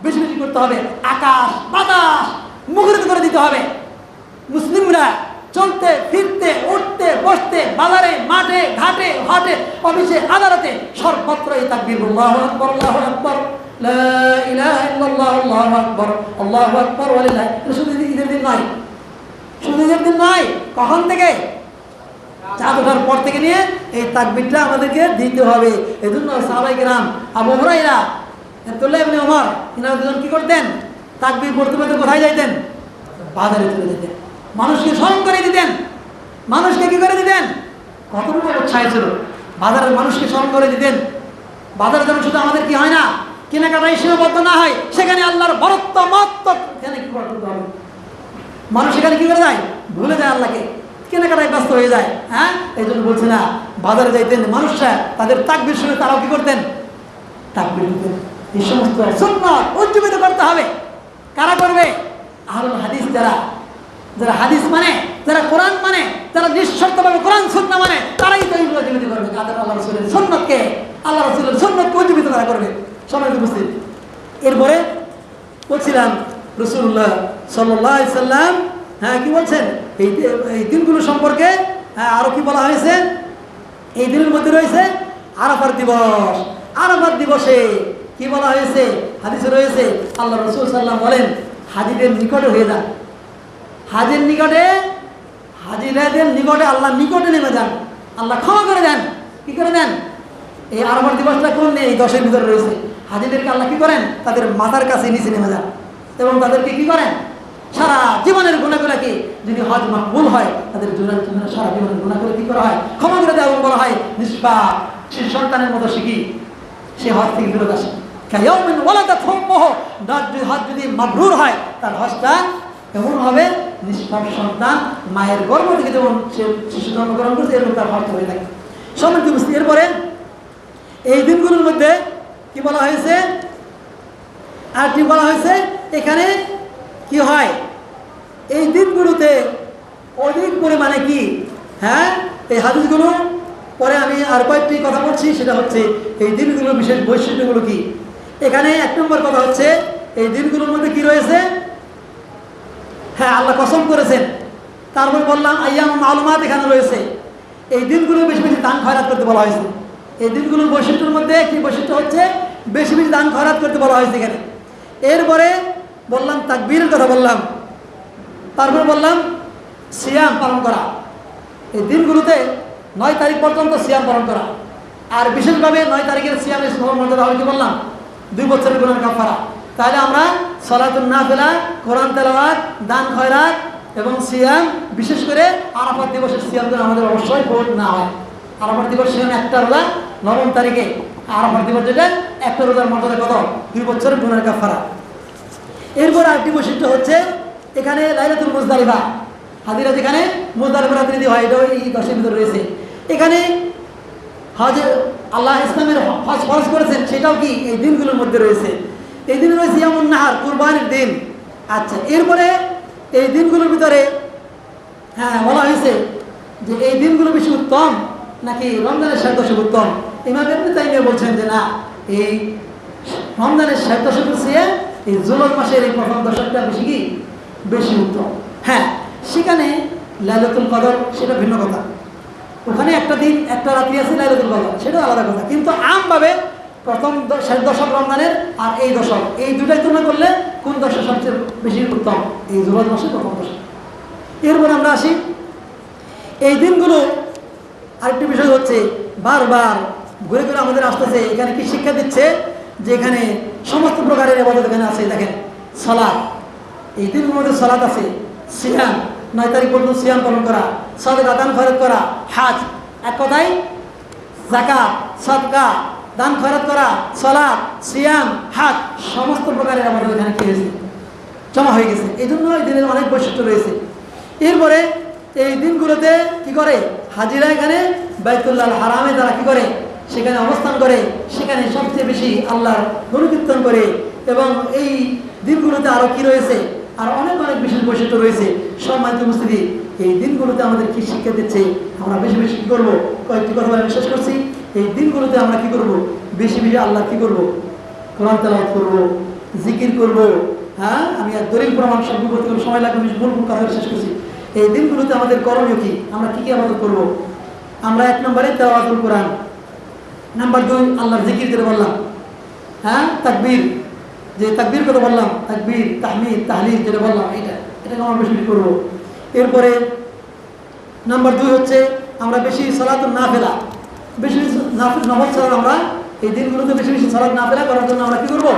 বেশি বেশি করতে হবে। আকাশ বাতাস মুখরিত করে দিতে হবে। মুসলিমরা চলতে ফিরতে, উঠতে বসতে, বাজারে মাঠে ঘাটে হাটে অফিসে আদালতে সর্বত্র এই তাকবীর, আল্লাহু আকবার, আল্লাহু আকবার, লা ইলাহা ইল্লাল্লাহ, আল্লাহু আকবার, আল্লাহু আকবার ওয়ালিল্লাহ। শুধু ঈদের দিন নয়, শুধু ঈদের দিন নয়, কখন থেকে? চাঁদ ওঠার পর থেকে নিয়ে এই তাকবীরটা আমাদেরকে দিতে হবে। এই জন্য সাহাবায়ে কেরাম, আবু হুরায়রা, আব্দুল্লাহ ইবনে ওমর, এনারা দুজন কি করতেন? তাকবীর পড়তে পড়তে কোথায় যাইতেন? বাজারে চলে যেতেন, মানুষকে স্মরণ করে দিতেন। মানুষকে কি করে দিতেন? কতটুকু উৎসাহ ছিল! বাজারের মানুষকে স্মরণ করে দিতেন। বাজারে যেন শুধু আমাদের কি হয় না, কেনাকাটায় সীমাবদ্ধ না হয়, সেখানে আল্লাহর বরত্ব মহত্ব এখানে কি করতে হবে? মানুষ এখানে কি করে যায়? ভুলে যায় আল্লাহকে, কেনাকাটায় ব্যস্ত হয়ে যায়। হ্যাঁ, এই জন্য বলছে না, বাজারে যাইতেন মানুষরা, তাদের তাকবীর শুনে তারাও কি করতেন? তাকবীর দিতেন। এই সমস্ত সুন্নাত উজ্জীবিত করতে হবে। কারা করবে? আহলুল হাদিস, যারা হাদিস মানে, যারা কোরআন মানে, যারা নিঃশর্তভাবে কোরআন সুন্নাহ মানে, তারাই তো এইগুলো জীবিত করবে। যাদের আল্লাহ রাসূলের সুন্নাতকে, আল্লাহ রাসূলের সুন্নাতকে উজ্জীবিত করা করবে। সম্মানিত উপস্থিত, এরপরে বলছিলাম রাসূলুল্লাহ সাল্লাল্লাহু আলাইহি সাল্লাম হ্যাঁ কি বলছেন এই দিনগুলো সম্পর্কে? হ্যাঁ, আরো কি বলা হয়েছে? এই দিনের মধ্যে রয়েছে আরাফাত দিবস। আরাফাত দিবসে কি বলা হয়েছে? হাদিসে রয়েছে আল্লাহ রাসূল সাল্লাল্লাহু আলাইহি বলেন, হাজিদের নিকটে হয়ে যান। হাজির নিকটে, হাজিরাদের নিকটে, আল্লাহ নিকটে নেমে যান, আল্লাহ ক্ষমা করে দেন। কি করে দেন? এই আরাফাত দিবসটা কোন এই 10-এর ভিতরে রয়েছে। হাজিদেরকে আল্লাহ কি করেন? তাদের মাথার কাছে নিচে নেমে যান এবং তাদেরকে কি করেন? সারা জীবনের গুনাহগুলোকে, যদি হজ মাকবুল হয়, তাদের সারা জীবনের গুনাহগুলো কি করা হয়? ক্ষমা করে দেওয়া এবং বলা হয় নিষ্পাপ সে সন্তানের মতো শিখি সে হজ থেকে ফেরত আসে। কায়াউমিন ওয়ালাদাত উম্মুহু, হজ যদি মাবরুর হয়, তার হজটা এমন হবে নিষ্পাপ সন্তান মায়ের গর্ভ থেকে যেমন সে শিশু জন্মগ্রহণ করছে, এরকম তার হজ হয়ে থাকে। সম্মানিত উপস্থিতি, এরপরে এই দিনগুলোর মধ্যে কি বলা হয়েছে? আর কি বলা হয়েছে এখানে? কি হয় এই দিনগুলোতে অধিক পরিমাণে কি? হ্যাঁ, এই হাদিসগুলো পরে আমি আর কয়েকটি কথা বলছি, সেটা হচ্ছে এই দিনগুলোর বিশেষ বৈশিষ্ট্যগুলো কি। এখানে 1 নম্বর কথা হচ্ছে এই দিনগুলোর মধ্যে কি রয়েছে? হ্যাঁ, আল্লাহ কসম করেছেন। তারপর বললাম আইয়াম মালুমাত এখানে রয়েছে। এই দিনগুলো বেশি বেশি দান খয়রাত করতে বলা হয়েছে। এই দিনগুলোর বৈশিষ্ট্যের মধ্যে একটি বৈশিষ্ট্য হচ্ছে বেশি বেশি দান খয়রাত করতে বলা হয়েছে এখানে। এরপরে বললাম তাকবীরের কথা বললাম, তারপর বললাম সিয়াম পালন করা। এই দিনগুলোতে 9 তারিখ পর্যন্ত সিয়াম পালন করা। আর বিশেষভাবে 9 তারিখের সিয়ামের মর্যাদা হলে কি বললাম? 2 বছরের গুনাহের কাফারা। তাহলে আমরা সালাতুন নাফিলা, কোরআন তেলাওয়াত, দান খয়রাত এবং সিয়াম, বিশেষ করে আরাফাত দিবসের সিয়াম যেন আমাদের অবশ্যই ভোট না হয়। আরাফাত দিবস সিয়াম একটা রোজা 9 তারিখে, আরাফাত দিবস যেটা একটা রোজার মর্যাদা কত? 2 বছরের গুনাহের কাফারা। এরপর আরেকটি বৈশিষ্ট্য হচ্ছে এখানে লাইলাতুল মুজদালিফা, হাজিরা যেখানে মুজদালিফা রাত্রি হয়, এটাও এই 10-এর ভিতরে রয়েছে। এখানে হজ আল্লাহ ইসলামের হজ ফরজ করেছেন, সেটাও কি এই দিনগুলোর মধ্যে রয়েছে। এই দিন রয়েছে ইয়ামুন নাহার, কুরবানির দিন। আচ্ছা, এরপরে এই দিনগুলোর ভিতরে হ্যাঁ বলা হয়েছে যে এই দিনগুলো বেশি উত্তম নাকি রমজানের 60 দশক উত্তম। ইমাম ইবনে তাইমিয়া বলছেন যে না, এই রমজানের 60 দশকের চেয়ে এই জুলহজ মাসের এই প্রথম দশকটা বেশি কি? বেশি উত্তম। হ্যাঁ, সেখানে লাইলাতুল কদর সেটা ভিন্ন কথা। ওখানে একটা দিন একটা রাত্রি আছে লাইলাতুল কদর, সেটাও আলাদা কথা। কিন্তু আমভাবে প্রথম 60 দশক রমজানের আর এই দশক, এই দুটাই তুলনা করলে কোন দশক সবচেয়ে বেশি উত্তম? এই জুলহজ মাসের প্রথম দশক। এরপর আমরা আসি এই দিনগুলো। আরেকটি বিষয় হচ্ছে বারবার ঘুরে ঘুরে আমাদের আসতেছে, এখানে কি শিক্ষা দিচ্ছে? যে এখানে সমস্ত প্রকারের ইবাদত এখানে আছে। দেখেন, সালাত, এই দিনগুলোর মধ্যে সালাত আছে, সিয়াম 9 তারিখ পর্যন্ত সিয়াম পালন করা, সাদকা দান খয়রাত করা, হাজ, এক কথায় যাকাত, সাদকা, দান খয়রাত করা, সালাত, সিয়াম, হাজ, সমস্ত প্রকারের ইবাদত এখানে কি হয়েছে? জমা হয়ে গেছে। এই জন্য এই দিনের অনেক বৈশিষ্ট্য রয়েছে। এরপরে এই দিনগুলোতে কি করে? হাজিরা এখানে বাইতুল্লাহ হারামে তারা কি করে? সেখানে অবস্থান করে, সেখানে সবচেয়ে বেশি আল্লাহর গুণকীর্তন করে। এবং এই দিনগুলোতে আরও কি রয়েছে? আর অনেক অনেক বিশেষ বৈশিষ্ট্য রয়েছে। সম্মানিত উপস্থিতি, এই দিনগুলোতে আমাদের কি শিক্ষা দিচ্ছে? আমরা বেশি বেশি কী করবো? কয়েকটি কথা বলে শেষ করছি। এই দিনগুলোতে আমরা কি করব? বেশি বেশি আল্লাহ কি করব? কোরআন তেলাওয়াত করব, জিকির করব। হ্যাঁ, আমি আর দলিল প্রমাণ সব করতে গেলে সময় লাগবে, আমি মূল কথা শেষ করছি। এই দিনগুলোতে আমাদের করণীয় কি? আমরা কী কী আমাদের করবো? আমরা 1 নম্বরে তেলাওয়াতুল কোরআন, নাম্বার 2 আল্লাহর জিকির যেটা বললাম, হ্যাঁ তাকবীর, যে তাকবীর কথা বললাম, তাকবীর, তাহমিদ, তাহলিল যেটা বললাম, এটাকে আমরা বেশি বেশি করবো। এরপরে নাম্বার 2 হচ্ছে আমরা বেশি সালাতুন নাফিলা, বেশি বেশি নফল সালাত আমরা এই দিনগুলোতে বেশি বেশি সালাত নাফিলা করার জন্য আমরা কি করব?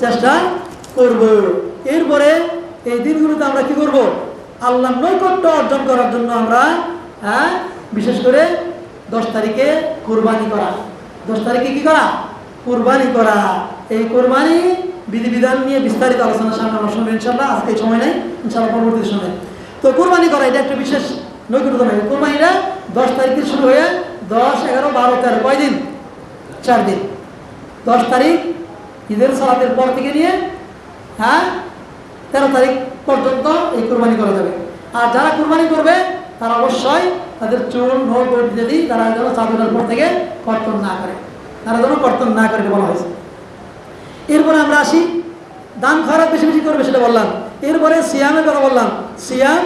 চেষ্টা করব। এরপরে এই দিনগুলোতে আমরা কি করব? আল্লাহর নৈকট্য অর্জন করার জন্য আমরা বিশেষ করে 10 তারিখে কোরবানি করা। 10 তারিখে কি করা? কুরবানি করা। এই কুরবানি বিধিবিধান নিয়ে বিস্তারিত আলোচনা সামনে আমরা শুনবো ইনশাল্লাহ। আজকে সময় নেই, ইনশাল্লাহ পরবর্তী সময়। তো কুরবানি করা এটা একটা বিশেষ নৈকট্য নয়। কুরবানিটা 10 তারিখ থেকে শুরু হয়ে 10, 11, 12, 13 কয়দিন? 4 দিন। 10 তারিখ ঈদের সালাতের পর থেকে নিয়ে 13 তারিখ পর্যন্ত এই কুরবানি করা যাবে। আর যারা কুরবানি করবে তারা অবশ্যই তাদের চুল, নখ ইত্যাদি তারা যেন চাঁদের পর থেকে কর্তন না করে, তারা যেন কর্তন না করে বলা হয়েছে। এরপরে আমরা আসি দান খয়রাত বেশি বেশি করবে সেটা বললাম। এরপরে সিয়ামের কথা বললাম, সিয়াম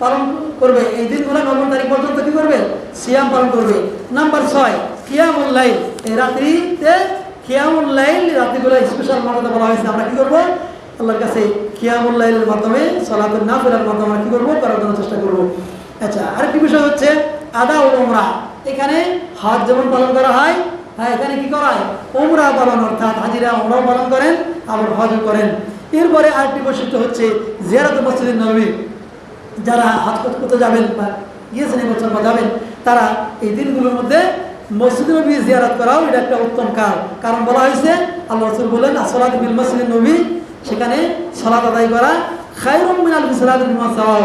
পালন করবে। এই দিনগুলো 9 তারিখ পর্যন্ত কি করবে? সিয়াম পালন করবে। নাম্বার 6 কিয়ামুল লাইল। এই রাত্রিতে কিয়ামুল লাইল, রাত্রিগুলো স্পেশাল মর্যাদা বলা হয়েছে। আমরা কি করবো? আল্লাহর কাছে কিয়ামুল লাইলের মাধ্যমে সালাতুন নাফিলার মাধ্যমে আমরা কি করবো? করার জন্য চেষ্টা করবো। আচ্ছা, আরেকটি বিষয় হচ্ছে আদা ও উমরা। এখানে হজ যেমন পালন করা হয়, এখানে কি করা হয়? উমরা পালন, অর্থাৎ হাজিরা উমরাও পালন করেন, আবার হজও করেন। এরপরে আরেকটি বৈশিষ্ট্য হচ্ছে জিয়ারত মসজিদে নববী। যারা হজ করতে যাবেন বা গিয়েছেন এবছর বা যাবেন, তারা এই দিনগুলোর মধ্যে মসজিদে নবী জিয়ারত করাও এটা একটা উত্তম কাজ। কারণ বলা হয়েছে, আল্লাহ রাসূল বলেন আসসালাতু বিল মসজিদে নবী, সেখানে সালাত আদায় করা খায়রুম মিন আলফি সালাতিন বিমা সাওয়া।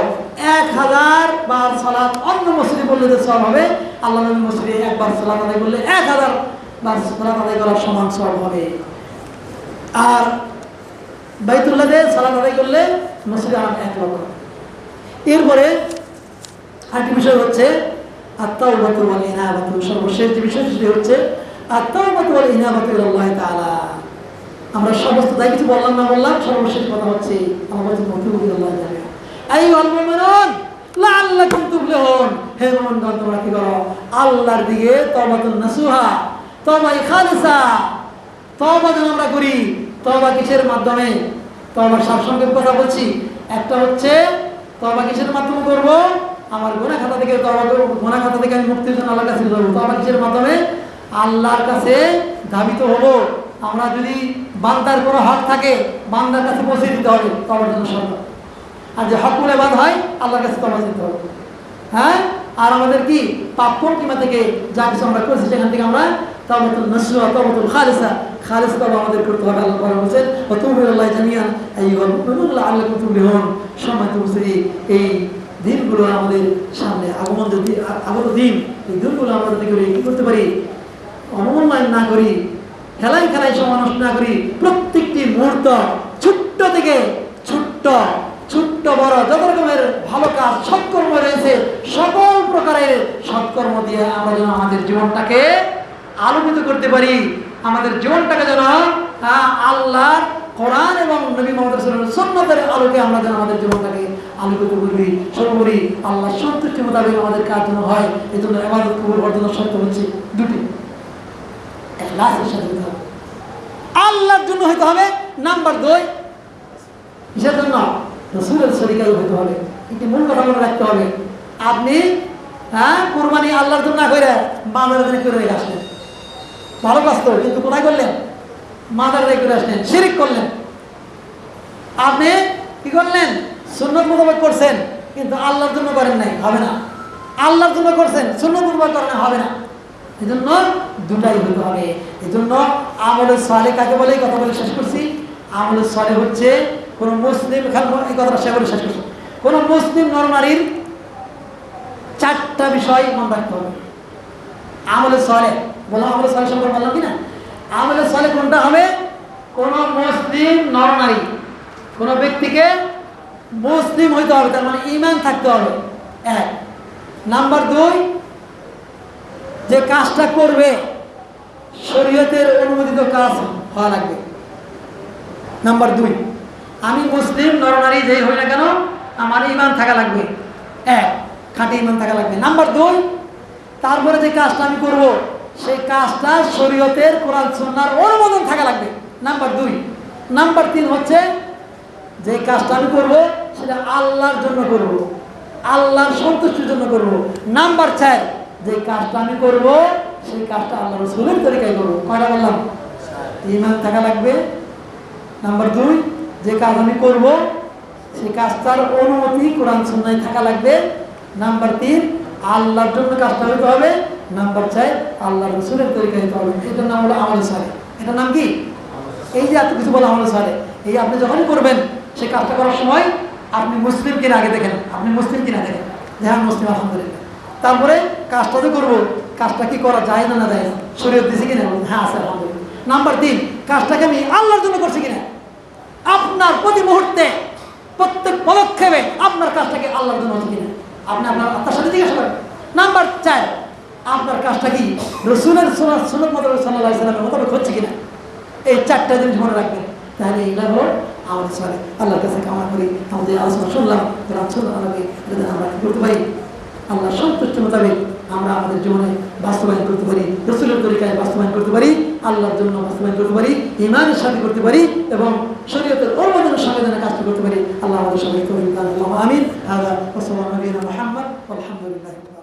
1000 বার সালাত অন্য মসজিদে পড়লে যে সওয়াব হবে, আল্লাহ নবীর মসজিদে একবার সালাত আদায় করলে 1000 বার সালাত আদায় করার সমান সওয়াব হবে। আর বাইতুল্লাহে সালাত আদায় করলে মসজিদে আমার 1 লক্ষ। এরপরে আরেকটি বিষয় হচ্ছে আত-তাওবাতু ওয়াল ইনাবাতু। সর্বশেষ যে বিষয় সেটি হচ্ছে আত-তাওবাতু ওয়াল ইনাবাতু ইলাল্লাহি তাআলা। আমরা সমস্ত তাই কিছু বললাম না বললাম, সর্বশেষ কথা হচ্ছে আমাদের মতুবুল আল্লাহ জানে আইয়ুহাল মুমিনুন লাআল্লাকুম তুফলিহুন। হে মুমিনগণ, তোমরা কি করো? আল্লাহর দিকে তওবাতুন নাসুহা, তওবা খালিসা, তওবা যেন আমরা করি। তওবা কিসের মাধ্যমে? তওবার সারসংক্ষেপ কথা বলছি। একটা হচ্ছে তওবা কিসের মাধ্যমে করব? আমার গুনাহ খাতা থেকে তওবা করব, গুনাহ খাতা থেকে আমি মুক্তির জন্য আল্লাহর কাছে যাব। তওবা কিসের মাধ্যমে? আল্লাহর কাছে ধাবিত হব। আমরা যদি বান্দার কোনো হক থাকে, বান্দার কাছে পৌঁছে দিতে হবে, তওবার জন্য শর্ত। আর যে হকুল ইবাদ হয়, আল্লাহর কাছে তওবা করতে হবে। আর আমাদের কি পাপ কিমা থেকে যা কিছু আমরা করছি সেখান থেকে আমরা তাওবাতুন নাসুহা, তাওবাতুল খালিসা, খালিস তওবা আমাদের করতে হবে। আল্লাহ পাক বলেছেন ওয়া তুবু ইলাল্লাহি জামিআন আইয়ুহাল মুমিনুন লাআল্লাকুম তুফলিহুন। সম্মানিত মুসলিম, এই দিনগুলো আমাদের সামনে আগত দিন, এই দিনগুলো আমরা থেকে কি করতে পারি? অবমূল্যায়ন না করি, খেলায় খেলায় সময় নষ্ট না করি। প্রত্যেকটি মুহূর্ত ছোট্ট থেকে ছোট্ট বড় যত রকমের ভালো কাজ সৎকর্ম রয়েছে, সকল প্রকারের সৎকর্ম দিয়ে আমরা যেন আমাদের জীবনটাকে আলোকিত করতে পারি। আমাদের জীবনটাকে যেন আল্লাহর কোরআন এবং নবী মুহাম্মদ সাল্লাল্লাহু আলাইহি ওয়াসাল্লামের সুন্নাতের আলোকে আমরা যেন আমাদের জীবনটাকে আলোকিত করি। সর্বোপরি আল্লাহর সন্তুষ্টি মোতাবেক আমাদের কাজ যেন হয়। এই জন্য ইবাদত কবুল হওয়ার জন্য শর্ত হচ্ছে দুটি। ইখলাসের সাথে হতে হবে, আল্লাহর জন্য হতে হবে। নাম্বার 2 কিসের জন্য? রাসূলের শরীয়তে হতে হবে। এটি মূল কথা মনে রাখতে হবে। আপনি কুরবানি আল্লাহর জন্য না করে মাদারে করে রেখে আসলেন, ভালো কাজ তো, কিন্তু কোথায় করলেন? মাদারে করে আসলেন, শিরক করলেন। আপনি কি করলেন? সুন্নাত মোতাবেক করছেন, কিন্তু আল্লাহর জন্য করেন নাই, হবে না। আল্লাহর জন্য করছেন, সুন্নাত মোতাবেক করেন, হবে না। এই জন্য দুটাই হতে হবে। এই জন্য আমলে সালেহ কাকে বলে? এই কথা বলে শেষ করছি। আমলে সালেহ হচ্ছে কোন মুসলিম, এই কথাটা শেষ করে শেষ করছি, কোন মুসলিম নরনারীর 4টা বিষয় মনে রাখতে হবে। আমলে সালেহ বললাম, আমলে সালেহ সম্পর্কে বললাম কিনা? আমলে সালেহ কোনটা হবে? কোন মুসলিম নরনারী, কোন ব্যক্তিকে মুসলিম হইতে হবে, তার মানে ঈমান থাকতে হবে। 1 নাম্বার 2 যে কাজটা করবে শরীয়তের অনুমোদিত কাজ হওয়া লাগবে। নাম্বার 2 আমি মুসলিম নরনারী যেই হই না কেন আমার ঈমান থাকা লাগবে। 1 খাঁটি ঈমান থাকা লাগবে। নাম্বার 2 তারপরে যে কাজটা আমি করব সেই কাজটা শরীয়তের কোরআন সুন্নাহর অনুমোদন থাকা লাগবে। নাম্বার 2 নাম্বার 3 হচ্ছে যে কাজটা আমি করব সেটা আল্লাহর জন্য করব, আল্লাহর সন্তুষ্টির জন্য করব। নাম্বার 4 যে কাজটা আমি করব সেই কাজটা আল্লাহর রাসূলের তরিকায় করব। কয়টা বললাম? ঈমান থাকা লাগবে। নাম্বার 2 যে কাজ আমি করব সেই কাজটার অনুমতি কোরআন সুন্নাহয় থাকা লাগবে। নাম্বার 3 আল্লাহর জন্য কাজটা হতে হবে। নাম্বার 4 আল্লাহর রাসূলের তরিকায় হতে হবে। এটার নাম হলো আমলে সালেহ। এটার নাম কি? এই যে এত কিছু বলা হলো স্যারে, এই আপনি যখনই করবেন সেই কাজটা করার সময় আপনি মুসলিম কিনা আগে দেখেন, আপনি মুসলিম কিনা দেখেন, হ্যাঁ মুসলিম আলহামদুলিল্লাহ। তারপরে কাজটা তো করবো, কাজটা কি করা যায় না না যায় না, শরীয়ত দিছে কিনা, হ্যাঁ আছে আলহামদুলিল্লাহ। নাম্বার 3, কাজটাকে আমি আল্লাহর জন্য করছি কিনা, আপনার প্রতি মুহূর্তে প্রত্যেক পদক্ষেপে আপনার কাজটাকে আল্লাহর জন্য হচ্ছে কিনা আপনি আপনার আত্মার সাথে জিজ্ঞাসা করেন। নাম্বার 4, আপনার কাজটা কি রসুলের সুন্নাত মোতাবেক সাল্লাল্লাহু আলাইহি ওয়াসাল্লামের মোতাবেক হচ্ছে কিনা। এই 4টা জিনিস মনে রাখবেন, তাহলে এইগুলো হলো আমাদের সাথে আল্লাহর কাছে কামনা করি। আমাদের আলোচনা শুনলাম, আল্লাহকে আমরা করতে পারি আল্লাহ সন্তুষ্টি মোতাবেক আমরা আমাদের জীবনে বাস্তবায়ন করতে পারি, রসুলের তরিকায় বাস্তবায়ন করতে পারি, আল্লাহর জন্য বাস্তবায়ন করতে পারি, ঈমানের সাথে করতে পারি এবং শরীয়তের অনুমোদনের সংবিধানে কাজ করতে পারি। আল্লাহ আমাদের সবাই আমিন। হাযা ওয়া সাল্লাল্লাহু আলা মুহাম্মদ ওয়া আলহামদুলিল্লাহ।